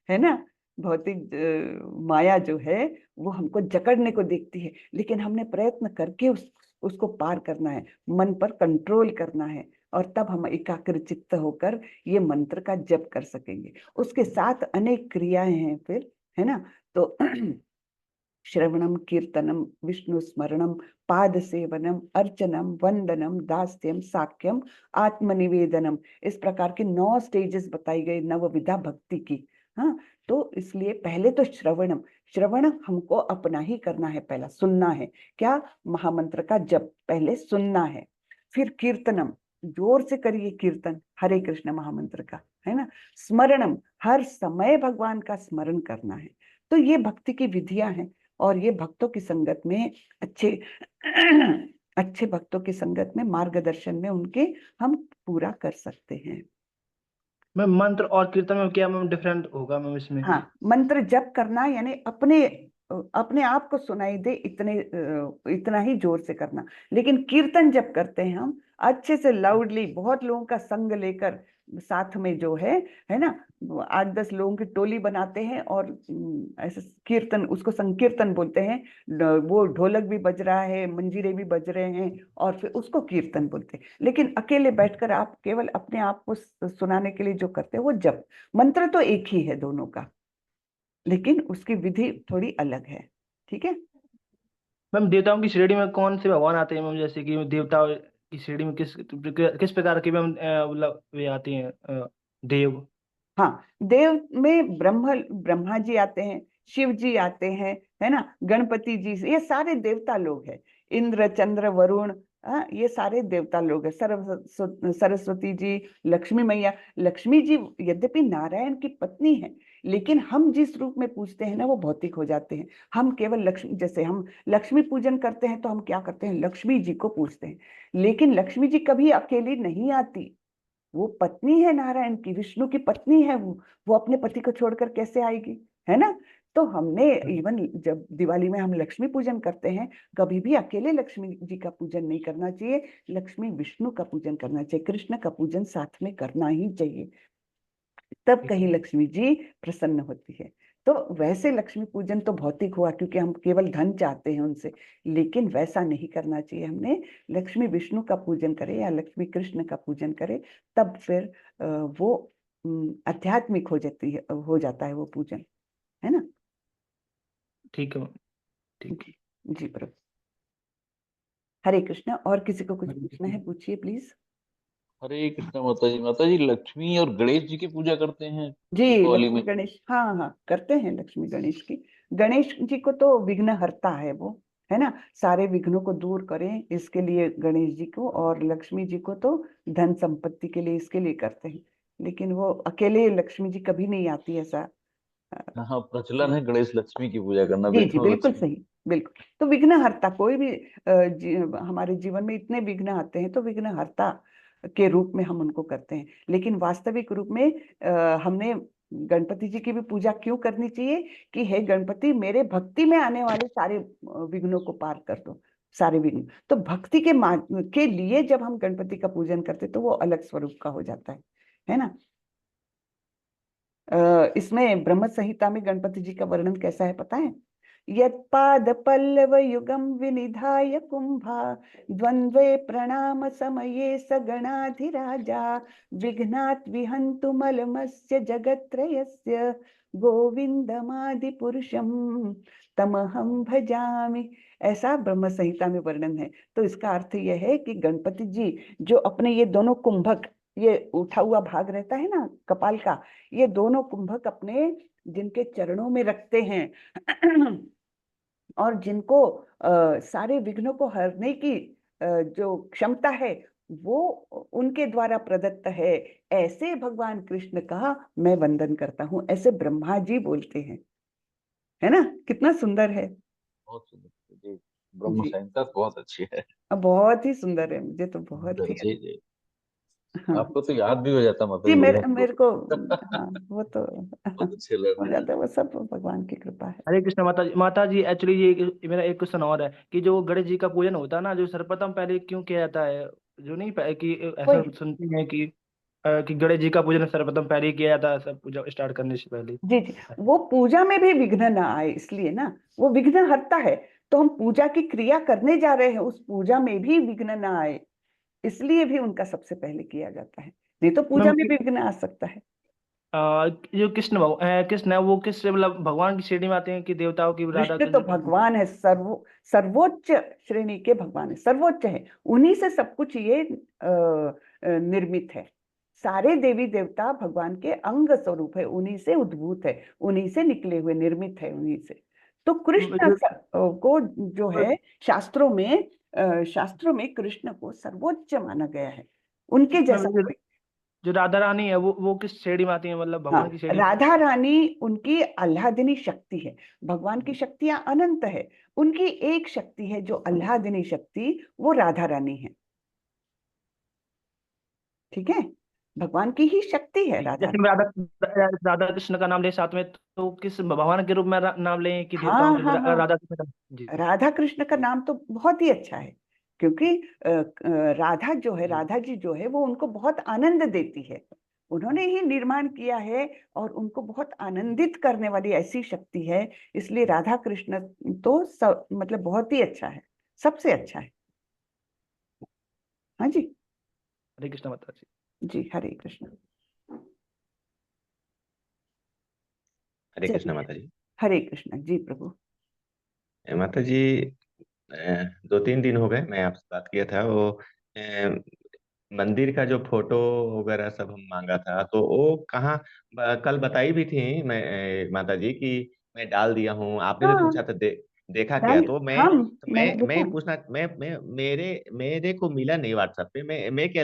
है ना। भौतिक माया जो है वो हमको जकड़ने को देखती है, लेकिन हमने प्रयत्न करके उसको पार करना है, मन पर कंट्रोल करना है, और तब हम एकाग्र चित्त होकर ये मंत्र का जप कर सकेंगे। उसके साथ अनेक क्रियाएं हैं फिर, है ना। तो श्रवणम, कीर्तनम, विष्णु स्मरणम, पाद सेवनम, अर्चनम, वंदनम, दास्यम, साक्ष्यम, आत्मनिवेदनम, इस प्रकार के 9 स्टेजेस बताई गई नवविधा भक्ति की। हाँ, तो इसलिए पहले तो श्रवण हमको अपना ही करना है, पहला सुनना है। क्या? महामंत्र का जप पहले सुनना है। फिर कीर्तनम, जोर से करिए कीर्तन हरे कृष्ण महामंत्र का, है ना। स्मरणम, हर समय भगवान का स्मरण करना है। तो ये भक्ति की विधियां हैं, और ये भक्तों की संगत में अच्छे अच्छे भक्तों की संगत में, मार्गदर्शन में उनके, हम पूरा कर सकते हैं। मैम मंत्र और कीर्तन में क्या मैम डिफरेंट होगा मैम इसमें? हाँ, मंत्र जप करना यानी अपने अपने आप को सुनाई दे इतना ही जोर से करना। लेकिन कीर्तन जब करते हैं हम अच्छे से लाउडली, बहुत लोगों का संग लेकर साथ में जो है ना, 8-10 लोगों की टोली बनाते हैं और ऐसे कीर्तन, उसको संकीर्तन बोलते हैं। वो ढोलक भी बज रहा है, मंजीरे भी बज रहे हैं, और फिर उसको कीर्तन बोलते हैं। लेकिन अकेले बैठकर आप केवल अपने आप को सुनाने के लिए जो करते हैं वो जप। मंत्र तो एक ही है दोनों का, लेकिन उसकी विधि थोड़ी अलग है। ठीक है। मैम देवताओं की श्रेणी में कौन से भगवान आते हैं मैम, जैसे कि देवता की श्रेणी में किस किस प्रकार के मैम मतलब वे आते हैं देव? हाँ, देव में ब्रह्मा जी आते हैं, शिव जी आते हैं, है ना, गणपति जी, ये सारे देवता लोग हैं। इंद्र, चंद्र, वरुण, ये सारे देवता लोग हैं। सरस्वती जी, लक्ष्मी मैया। लक्ष्मी जी यद्यपि नारायण की पत्नी है, लेकिन हम जिस रूप में पूजते हैं ना वो भौतिक हो जाते हैं। हम केवल लक्ष्मी, जैसे हम लक्ष्मी पूजन करते हैं तो हम क्या करते हैं? लक्ष्मी जी को पूजते हैं। लेकिन लक्ष्मी जी कभी अकेली नहीं आती, वो पत्नी है नारायण की, विष्णु की पत्नी है वो अपने पति को छोड़कर कैसे आएगी, है ना। तो तो हमने इवन जब दिवाली में हम लक्ष्मी पूजन करते हैं, कभी भी अकेले लक्ष्मी जी का पूजन नहीं करना चाहिए, लक्ष्मी विष्णु का पूजन करना चाहिए, कृष्ण का पूजन साथ में करना ही चाहिए, तब ठीक कहीं है। लक्ष्मी जी प्रसन्न होती है। तो वैसे लक्ष्मी पूजन तो भौतिक हुआ क्योंकि हम केवल धन चाहते हैं उनसे, लेकिन वैसा नहीं करना चाहिए। हमने लक्ष्मी विष्णु का पूजन करें या लक्ष्मी कृष्ण का पूजन करें, तब फिर वो आध्यात्मिक हो जाता है वो पूजन, है ना। ठीक है। ठीक। जी जी प्रभु, हरे कृष्ण। और किसी को कुछ हरे पूछना है, कृष्ण। पूछिए प्लीज। हरे कृष्ण माता जी। माता जी, लक्ष्मी और गणेश जी की पूजा करते हैं जी दीपावली लक्ष्मी में? गणेश, हाँ हाँ करते हैं लक्ष्मी गणेश की। गणेश जी को तो विघ्न हरता है वो, है ना, सारे विघ्नों को दूर करें इसके लिए गणेश जी को, और लक्ष्मी जी को तो धन संपत्ति के लिए, इसके लिए करते हैं। लेकिन वो अकेले लक्ष्मी जी कभी नहीं आती, ऐसा हाँ, प्रचलन है गणेश लक्ष्मी की पूजा करना, जी जी विष्णु बिल्कुल लक्ष्मी। सही, बिल्कुल। तो विघ्नहर्ता कोई भी हमारे जीवन में इतने विघ्न आते हैं तो विघ्नहर्ता के रूप में हम उनको करते हैं। लेकिन वास्तविक रूप में हमने गणपति जी की भी पूजा क्यों करनी चाहिए कि हे गणपति, मेरे भक्ति में आने वाले सारे विघ्नों को पार कर दो, सारे विघ्न। तो भक्ति के लिए जब हम गणपति का पूजन करते तो वो अलग स्वरूप का हो जाता है ना। इसमें ब्रह्म संहिता में गणपति जी का वर्णन कैसा है पता है? यत्पाद पल्लव युगम विनिधाय कुंभा द्वंद्वे प्रणाम समये स गणाधिराजा विघ्नात् विहन्तु मलमस्य जगत्त्रयस्य गोविंदमादि पुरुषम तमहम भजामि। ऐसा ब्रह्म संहिता में वर्णन है। तो इसका अर्थ यह है कि गणपति जी जो अपने ये दोनों कुंभक, ये उठा हुआ भाग रहता है ना कपाल का, ये दोनों कुंभक अपने जिनके चरणों में रखते हैं और जिनको सारे विघ्नों को हरने की जो क्षमता है वो उनके द्वारा प्रदत्त है, ऐसे भगवान कृष्ण का मैं वंदन करता हूँ, ऐसे ब्रह्मा जी बोलते हैं, है ना। कितना सुंदर है। बहुत सुंदर जी। ब्रह्म जी संहिता तो बहुत अच्छी है। बहुत ही सुंदर है, मुझे तो बहुत ही जी जी। हाँ आपको तो याद भी हो जाता माता जी, जी मेरे बढ़िया मेरे को, श्लोक। हाँ वो तो बहुत अच्छे लग हो रहे हैं। जाता है, वो सब भगवान की कृपा है। हरे कृष्ण माता जी। माता जी एक्चुअली ये मेरा एक क्वेश्चन और है कि जो गणेश जी का पूजन होता है ना, जो सर्वप्रथम पहले क्यों किया जाता है? जो नहीं कि ऐसा वही सुनते हैं कि गणेश जी का पूजन सर्वप्रथम पहले ही किया जाता है, सब पूजा स्टार्ट करने से पहले। जी जी, वो पूजा में भी विघ्न ना आए इसलिए ना, वो विघ्न हरता है। तो हम पूजा की क्रिया करने जा रहे हैं, उस पूजा में भी विघ्न ना आए, इसलिए भी उनका सबसे पहले किया जाता है। नहीं तो पूजा मैम में भी विघ्न आ सकता है। जो कृष्ण है वो किस मतलब भगवान की श्रेणी में आते हैं कि देवताओं की, राधा कृष्ण तो कृष्ण? भगवान है, सर्वोच्च श्रेणी के भगवान है, सर्वोच्च है। उन्हीं से सब कुछ ये निर्मित है। सारे देवी देवता भगवान के अंग स्वरूप है, उन्हीं से उद्भूत है, उन्हीं से निकले हुए, निर्मित है उन्हीं से। तो कृष्ण को जो है शास्त्रों में कृष्ण को सर्वोच्च माना गया है, उनके मैम, जैसा कोई। जो राधा रानी है वो किस श्रेणी में आती है, मतलब हाँ, भगवान की श्रेणी में? राधा रानी उनकी आह्लादिनी शक्ति है। भगवान की शक्तियां अनंत है, उनकी एक शक्ति है जो आह्लादिनी शक्ति, वो राधा रानी है। ठीक है, भगवान की ही शक्ति है राधा। जैसे हम राधा कृष्ण का नाम लें साथ में, तो किस भगवान के रूप में नाम लें कि देवताओं हाँ के हाँ हाँ, राधा कृष्ण का? जी राधा कृष्ण का नाम तो बहुत ही अच्छा है, क्योंकि राधा जो है, जी। राधा जी जो है वो उनको बहुत आनंद देती है, उन्होंने ही निर्माण किया है और उनको बहुत आनंदित करने वाली ऐसी शक्ति है। इसलिए राधा कृष्ण तो मतलब बहुत ही अच्छा है, सबसे अच्छा है। हाँ जी। हरे कृष्ण माता जी। जी हरे कृष्ण। हरे कृष्ण चलिए, माता जी। हरे कृष्ण जी प्रभु। माता जी, 2-3 दिन हो गए मैं आपसे बात किया था। वो मंदिर का जो फोटो वगैरह सब हम मांगा था, तो वो कहाँ? कल बताई भी थी मैं, माता जी, कि मैं डाल दिया हूँ। आपने भी हाँ पूछा था, देखा क्या? डाल, तो हम मैंने देखा। मैं पूछना, मैं मेरे मेरे को मिला नहीं व्हाट्सएप पे। मैं क्या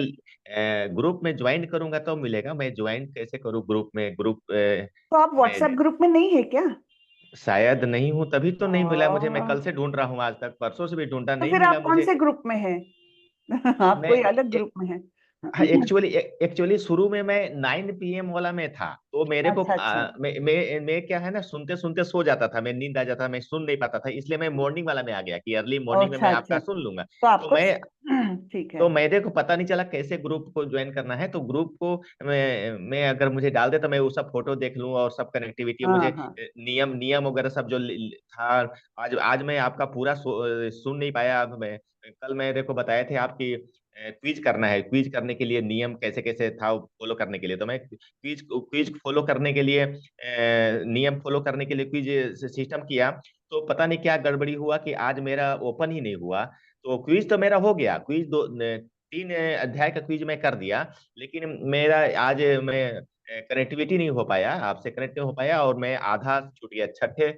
ग्रुप में ज्वाइन करूंगा तो मिलेगा? मैं ज्वाइन कैसे करूँ ग्रुप में? तो आप व्हाट्सएप में ग्रुप में नहीं है क्या? शायद नहीं हूं, तभी तो नहीं मिला मुझे। मैं आ, कल से ढूंढ रहा हूँ, आज तक परसों से भी ढूंढा, तो नहीं फिर मिला आप कौन मुझे। से ग्रुप में हैं? आप मैं कोई अलग ग्रुप में हैं? हाँ, एक्चुअली शुरू में मैं 9 PM वाला में था, तो मेरे को अच्छा अच्छा। मैं क्या है ना, सुनते सुनते सो जाता था, मैं नींद आ जाता था, मैं सुन नहीं पाता था, इसलिए मैं मॉर्निंग वाला में आ गया कि अर्ली मॉर्निंग में अच्छा मैं अच्छा आपका अच्छा। सुन लूंगा। तो तो आपको मैं ठीक है। तो मेरे को पता नहीं चला कैसे ग्रुप को ज्वाइन करना है, तो ग्रुप को मैं अगर मुझे डाल दे तो मैं वो सब फोटो देख लूँ और सब कनेक्टिविटी हाँ मुझे हाँ। नियम नियम वगैरह सब जो था। आज आज मैं आपका पूरा सुन नहीं पाया। अब मैं कल मेरे को बताए थे आपकी क्विज करना है, क्विज करने के लिए नियम कैसे कैसे था फॉलो करने के लिए, तो मैं क्विज क्विज फॉलो करने के लिए नियम फॉलो करने के लिए क्विज सिस्टम किया। तो पता नहीं क्या गड़बड़ी हुआ कि आज मेरा ओपन ही नहीं हुआ। तो क्विज तो मेरा हो गया, क्विज 3 अध्याय का क्विज मैं कर दिया, लेकिन मेरा आज मैं कनेक्टिविटी नहीं हो पाया, आपसे कनेक्ट नहीं हो पाया, और मैं आधा छूट गया, छठे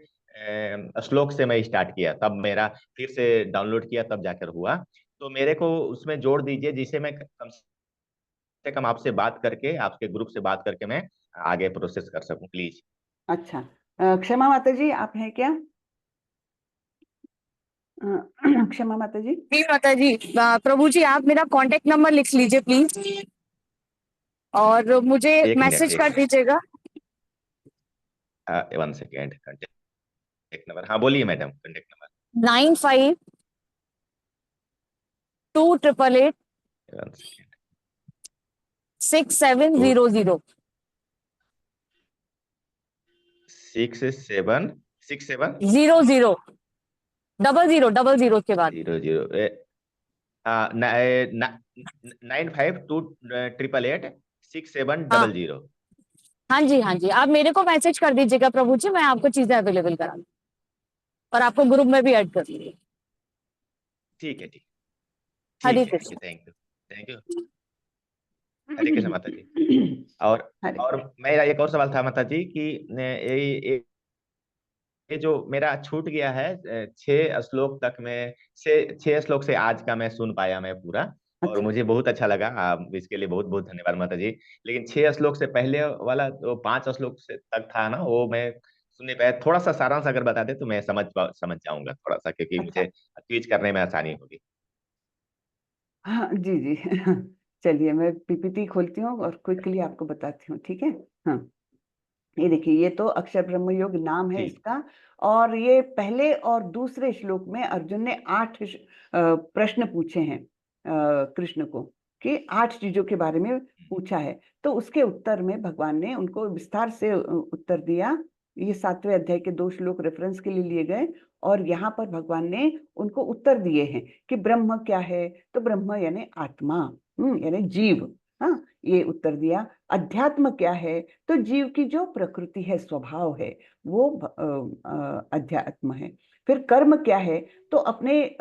श्लोक से मैं स्टार्ट किया, तब मेरा फिर से डाउनलोड किया तब जाकर हुआ। तो मेरे को उसमें जोड़ दीजिए, जिसे मैं कम से कम आपसे बात करके, आपके ग्रुप से बात करके मैं आगे प्रोसेस कर सकूं, प्लीज। अच्छा। क्षमा माता जी, आप हैं क्या? क्षमा माता जी। जी माता जी। प्रभु जी, आप मेरा कांटेक्ट नंबर लिख लीजिए प्लीज, और मुझे एक मिनट, मैसेज एक कर मिनट। दीजिएगा। 1 सेकेंड, कॉन्टेक्ट नंबर, हाँ बोलिए madam, contact number. 952888 1 second. 6700। 6767 zero zero, double zero के बाद। 00 हाँ 9528886700। हाँ जी, हाँ जी, आप मेरे को मैसेज कर दीजिएगा प्रभु जी, मैं आपको चीजें अवेलेबल करा दूँ और आपको ग्रुप में भी ऐड कर दूंगी। ठीक है, ठीक हरे ठीक है, ठीक है, Krishna. Thank you, thank you. Hare Krishna माता जी। और हरे और कृष्ण। मेरा एक और सवाल था माता जी कि ये जो मेरा छूट गया है 6 श्लोक तक में, 6 श्लोक से आज का मैं सुन पाया मैं पूरा, और अच्छा। मुझे बहुत अच्छा लगा, आप इसके लिए बहुत बहुत धन्यवाद माता जी। लेकिन 6 श्लोक से पहले वाला तो 5 श्लोक से तक था ना, वो मैं सुन नहीं पाया। थोड़ा सा सारांश अगर बता दे तो मैं समझ जाऊंगा थोड़ा सा, क्योंकि अच्छा। मुझे क्विज करने में आसानी होगी। हाँ जी जी। चलिए मैं पीपीटी खोलती हूँ और क्विकली आपको बताती हूँ, ठीक है। हाँ, ये देखिए, ये तो अक्षर ब्रह्म योग नाम है ठीक। इसका। और ये पहले और दूसरे श्लोक में अर्जुन ने 8 प्रश्न पूछे हैं कृष्ण को, कि 8 चीजों के बारे में पूछा है। तो उसके उत्तर में भगवान ने उनको विस्तार से उत्तर दिया। ये 7वें अध्याय के 2 श्लोक रेफरेंस के लिए लिए गए, और यहाँ पर भगवान ने उनको उत्तर दिए हैं कि ब्रह्म क्या है। तो ब्रह्म यानी आत्मा, यानी जीव। हाँ, ये उत्तर दिया। अध्यात्म क्या है? तो जीव की जो प्रकृति है, स्वभाव है, वो अध्यात्म है। फिर कर्म क्या है? तो अपने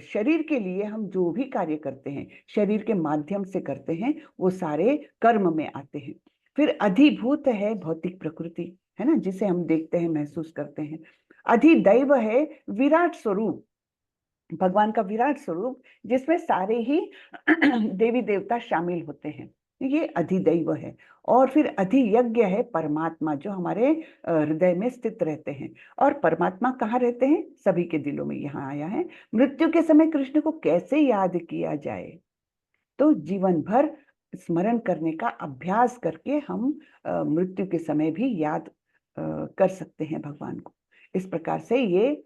शरीर के लिए हम जो भी कार्य करते हैं, शरीर के माध्यम से करते हैं, वो सारे कर्म में आते हैं। फिर अधिभूत है भौतिक प्रकृति, है ना, जिसे हम देखते हैं, महसूस करते हैं। अधिदैव है विराट स्वरूप, भगवान का विराट स्वरूप, जिसमें सारे ही देवी देवता शामिल होते हैं, ये अधिदैव है। और फिर अधियज्ञ है परमात्मा, जो हमारे हृदय में स्थित रहते हैं। और परमात्मा कहाँ रहते हैं? सभी के दिलों में। यहाँ आया है, मृत्यु के समय कृष्ण को कैसे याद किया जाए? तो जीवन भर स्मरण करने का अभ्यास करके हम मृत्यु के समय भी याद कर सकते हैं भगवान को। इस प्रकार से ये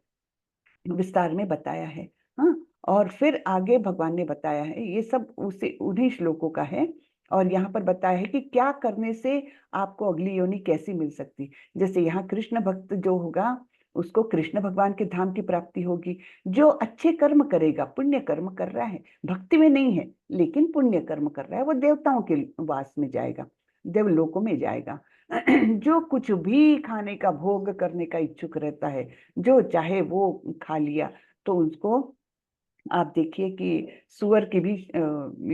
विस्तार में बताया है। हाँ, और फिर आगे भगवान ने बताया है, ये सब उसी उन्हीं श्लोकों का है। और यहाँ पर बताया है कि क्या करने से आपको अगली योनि कैसी मिल सकती। जैसे यहाँ कृष्ण भक्त जो होगा, उसको कृष्ण भगवान के धाम की प्राप्ति होगी। जो अच्छे कर्म करेगा, पुण्य कर्म कर रहा है, भक्ति में नहीं है लेकिन पुण्य कर्म कर रहा है, वो देवताओं के वास में जाएगा, देवलोकों में जाएगा। जो कुछ भी खाने का भोग करने का इच्छुक रहता है, जो चाहे वो खा लिया, तो उसको आप देखिए कि सुअर की भी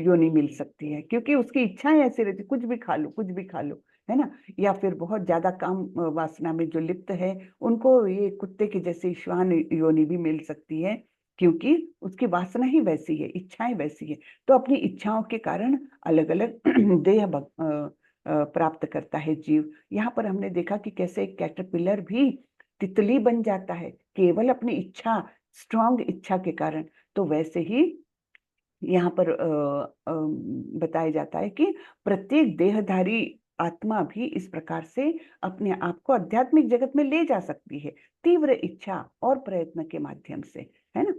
योनि मिल सकती है, क्योंकि उसकी इच्छाएं ऐसी रहती, कुछ भी खा लो, कुछ भी खा लो, है ना। या फिर बहुत ज्यादा काम वासना में जो लिप्त है, उनको ये कुत्ते की जैसी श्वान योनि भी मिल सकती है, क्योंकि उसकी वासना ही वैसी है, इच्छाएं वैसी है। तो अपनी इच्छाओं के कारण अलग अलग देह प्राप्त करता है जीव। यहाँ पर हमने देखा कि कैसे एक कैटरपिलर भी तितली बन जाता है, केवल अपनी इच्छा, स्ट्रांग इच्छा के कारण। तो वैसे ही यहाँ पर बताया जाता है कि प्रत्येक देहधारी आत्मा भी इस प्रकार से अपने आप को आध्यात्मिक जगत में ले जा सकती है, तीव्र इच्छा और प्रयत्न के माध्यम से, है ना।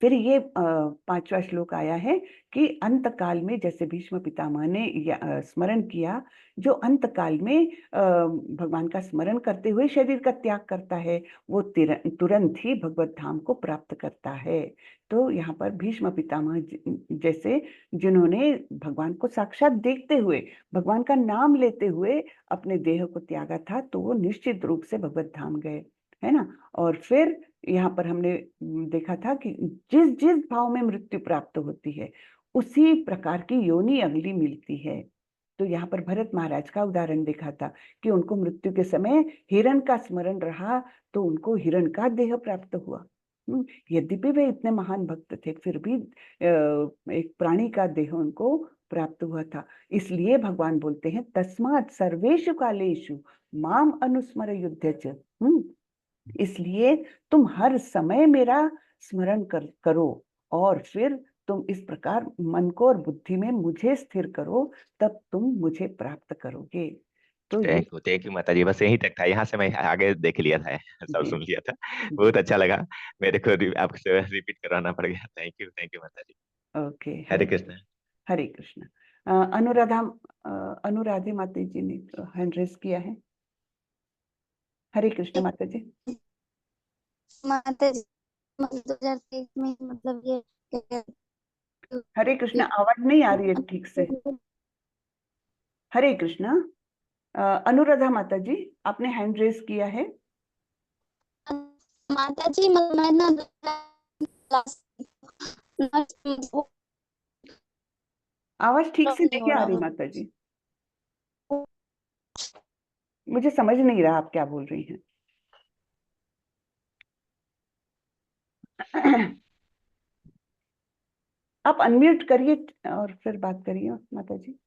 फिर ये 5वां श्लोक आया है कि अंत काल में, जैसे भीष्म पितामह ने स्मरण किया, जो अंत काल में भगवान का स्मरण करते हुए शरीर का त्याग करता है, वो तुरंत ही भगवत धाम को प्राप्त करता है। तो यहाँ पर भीष्म पितामह जैसे जिन्होंने भगवान को साक्षात देखते हुए, भगवान का नाम लेते हुए अपने देह को त्यागा था, तो वो निश्चित रूप से भगवत धाम गए, है ना। और फिर यहाँ पर हमने देखा था कि जिस जिस भाव में मृत्यु प्राप्त होती है, उसी प्रकार की योनि अगली मिलती है। तो यहाँ पर भरत महाराज का उदाहरण देखा था कि उनको मृत्यु के समय हिरण का स्मरण रहा, तो उनको हिरण का देह प्राप्त हुआ। यद्यपि वे इतने महान भक्त थे, फिर भी एक प्राणी का देह उनको प्राप्त हुआ था। इसलिए भगवान बोलते हैं, तस्मात् सर्वेषु कालेषु माम अनुस्मर युध्यच। इसलिए तुम हर समय मेरा स्मरण करो, और फिर तुम इस प्रकार मन को और बुद्धि में मुझे स्थिर करो, तब तुम मुझे प्राप्त करोगे। तो ये थैंक यू माता जी, बस यहीं तक था, यहाँ से मैं आगे देख लिया था, सब जी सुन लिया था। जी बहुत अच्छा लगा। मेरे को आपसे रिपीट करवाना पड़ गया। थैंक यू माता जी। ओके। हरे कृष्ण। हरे कृष्ण। अनुराधे माता जी ने हैंड रेस किया है। हरे कृष्ण माता जी। माता जी, 2023 में मतलब ये हरे कृष्ण, आवाज नहीं आ रही है ठीक से। हरे कृष्ण। अनुराधा माता जी, आपने हैंड रेस किया है। माता जी, मैं ना आवाज ठीक से नहीं हो नहीं आ रहा रही था। माता जी, मुझे समझ नहीं रहा आप क्या बोल रही हैं। आप अनम्यूट करिए और फिर बात करिए माता जी।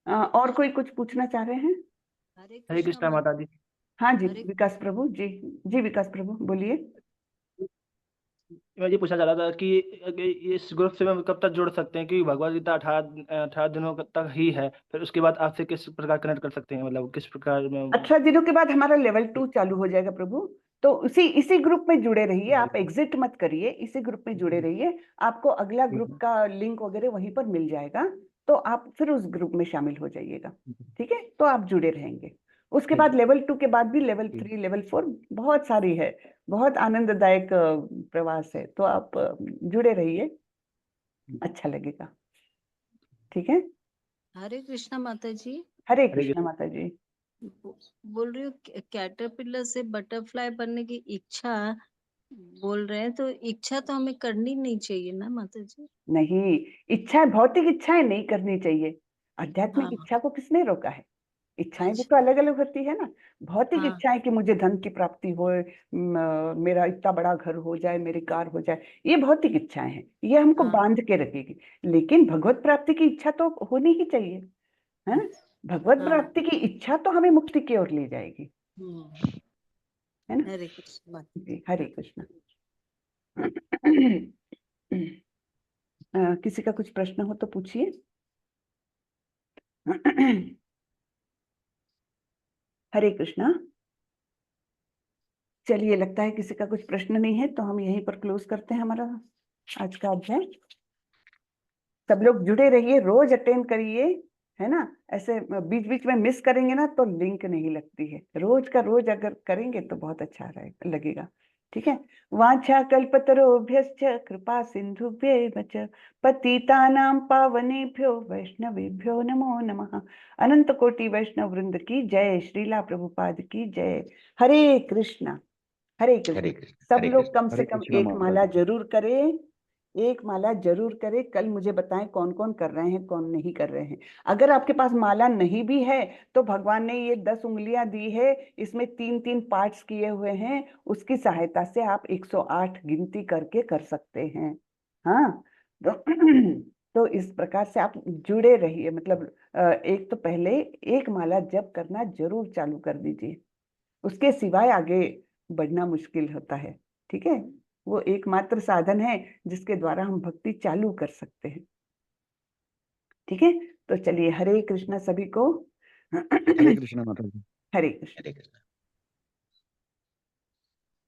और कोई कुछ पूछना चाह रहे हैं? हरे हरे कृष्णा कृष्णा माता जी। हाँ जी, हरे विकास प्रभु जी। जी विकास प्रभु बोलिए। मैं ये पूछना चाह रहा था कि इस ग्रुप से हम कब तक जुड़ सकते हैं, क्योंकि भगवद गीता 18 दिनों तक ही है, फिर उसके बाद आपसे किस प्रकार कनेक्ट कर सकते हैं, मतलब किस प्रकार में? 18 दिनों के बाद हमारा लेवल 2 चालू हो जाएगा प्रभु। तो इसी ग्रुप में जुड़े रहिए, आप एग्जिट मत करिए, इसी ग्रुप में जुड़े रहिए। आपको अगला ग्रुप का लिंक वगैरह वहीं पर मिल जाएगा, तो आप फिर उस ग्रुप में शामिल हो जाइएगा। ठीक है, तो आप जुड़े रहेंगे। उसके बाद लेवल 2 के बाद भी लेवल 3, लेवल 4 बहुत सारी है, बहुत आनंददायक प्रवास है। तो आप जुड़े रहिए, अच्छा लगेगा। ठीक है। हरे कृष्णा माता जी। हरे कृष्णा माता जी। बोल रही हूँ कैटरपिलर से बटरफ्लाई बनने की इच्छा बोल रहे हैं, तो इच्छा तो हमें करनी नहीं चाहिए ना माता जी? नहीं, इच्छाएं, भौतिक इच्छाएं नहीं करनी चाहिए। आध्यात्मिक हाँ। इच्छा को किसने रोका है? इच्छाएं भी अच्छा। तो अलग अलग होती है ना। भौतिक हाँ। इच्छाएं कि मुझे धन की प्राप्ति हो, मेरा इतना बड़ा घर हो जाए, मेरी कार हो जाए, ये भौतिक इच्छाएं हैं, ये हमको हाँ। बांध के रखेगी। लेकिन भगवत प्राप्ति की इच्छा तो होनी ही चाहिए, है ना। भगवत हाँ। प्राप्ति की इच्छा तो हमें मुक्ति की ओर ले जाएगी, है ना। हरे कृष्ण माता जी हरे कृष्ण। किसी का कुछ प्रश्न हो तो पूछिए। हरे कृष्णा। चलिए, लगता है किसी का कुछ प्रश्न नहीं है, तो हम यहीं पर क्लोज करते हैं हमारा आज का अध्याय। सब लोग जुड़े रहिए, रोज अटेंड करिए, है ना। ऐसे बीच बीच में मिस करेंगे ना तो लिंक नहीं लगती है। रोज का रोज अगर करेंगे तो बहुत अच्छा लगेगा। ठीक है। वाञ्छा कल्पतरुभ्यश्च कृपा सिन्धुभ्यैव च पतितानां पावनेभ्यो वैष्णवेभ्यो नमो नमः। अनंत कोटि वैष्णव वृंद की जय। श्रीला प्रभुपाद की जय। हरे कृष्णा। हरे कृष्ण। हरे कृष्ण। सब हरे लोग कृष्ण। कम से कम एक माला जरूर करें, एक माला जरूर करें। कल मुझे बताएं कौन कौन कर रहे हैं, कौन नहीं कर रहे हैं। अगर आपके पास माला नहीं भी है तो भगवान ने ये 10 उंगलियां दी है, इसमें 3-3 पार्ट्स किए हुए हैं, उसकी सहायता से आप 108 गिनती करके कर सकते हैं। हाँ, तो तो इस प्रकार से आप जुड़े रहिए, मतलब एक तो पहले एक माला जप करना जरूर चालू कर दीजिए, उसके सिवाय आगे बढ़ना मुश्किल होता है। ठीक है, वो एकमात्र साधन है जिसके द्वारा हम भक्ति चालू कर सकते हैं। ठीक है, तो चलिए, हरे कृष्णा सभी को। हरे कृष्णा माता जी। हरे कृष्ण। हरे कृष्ण।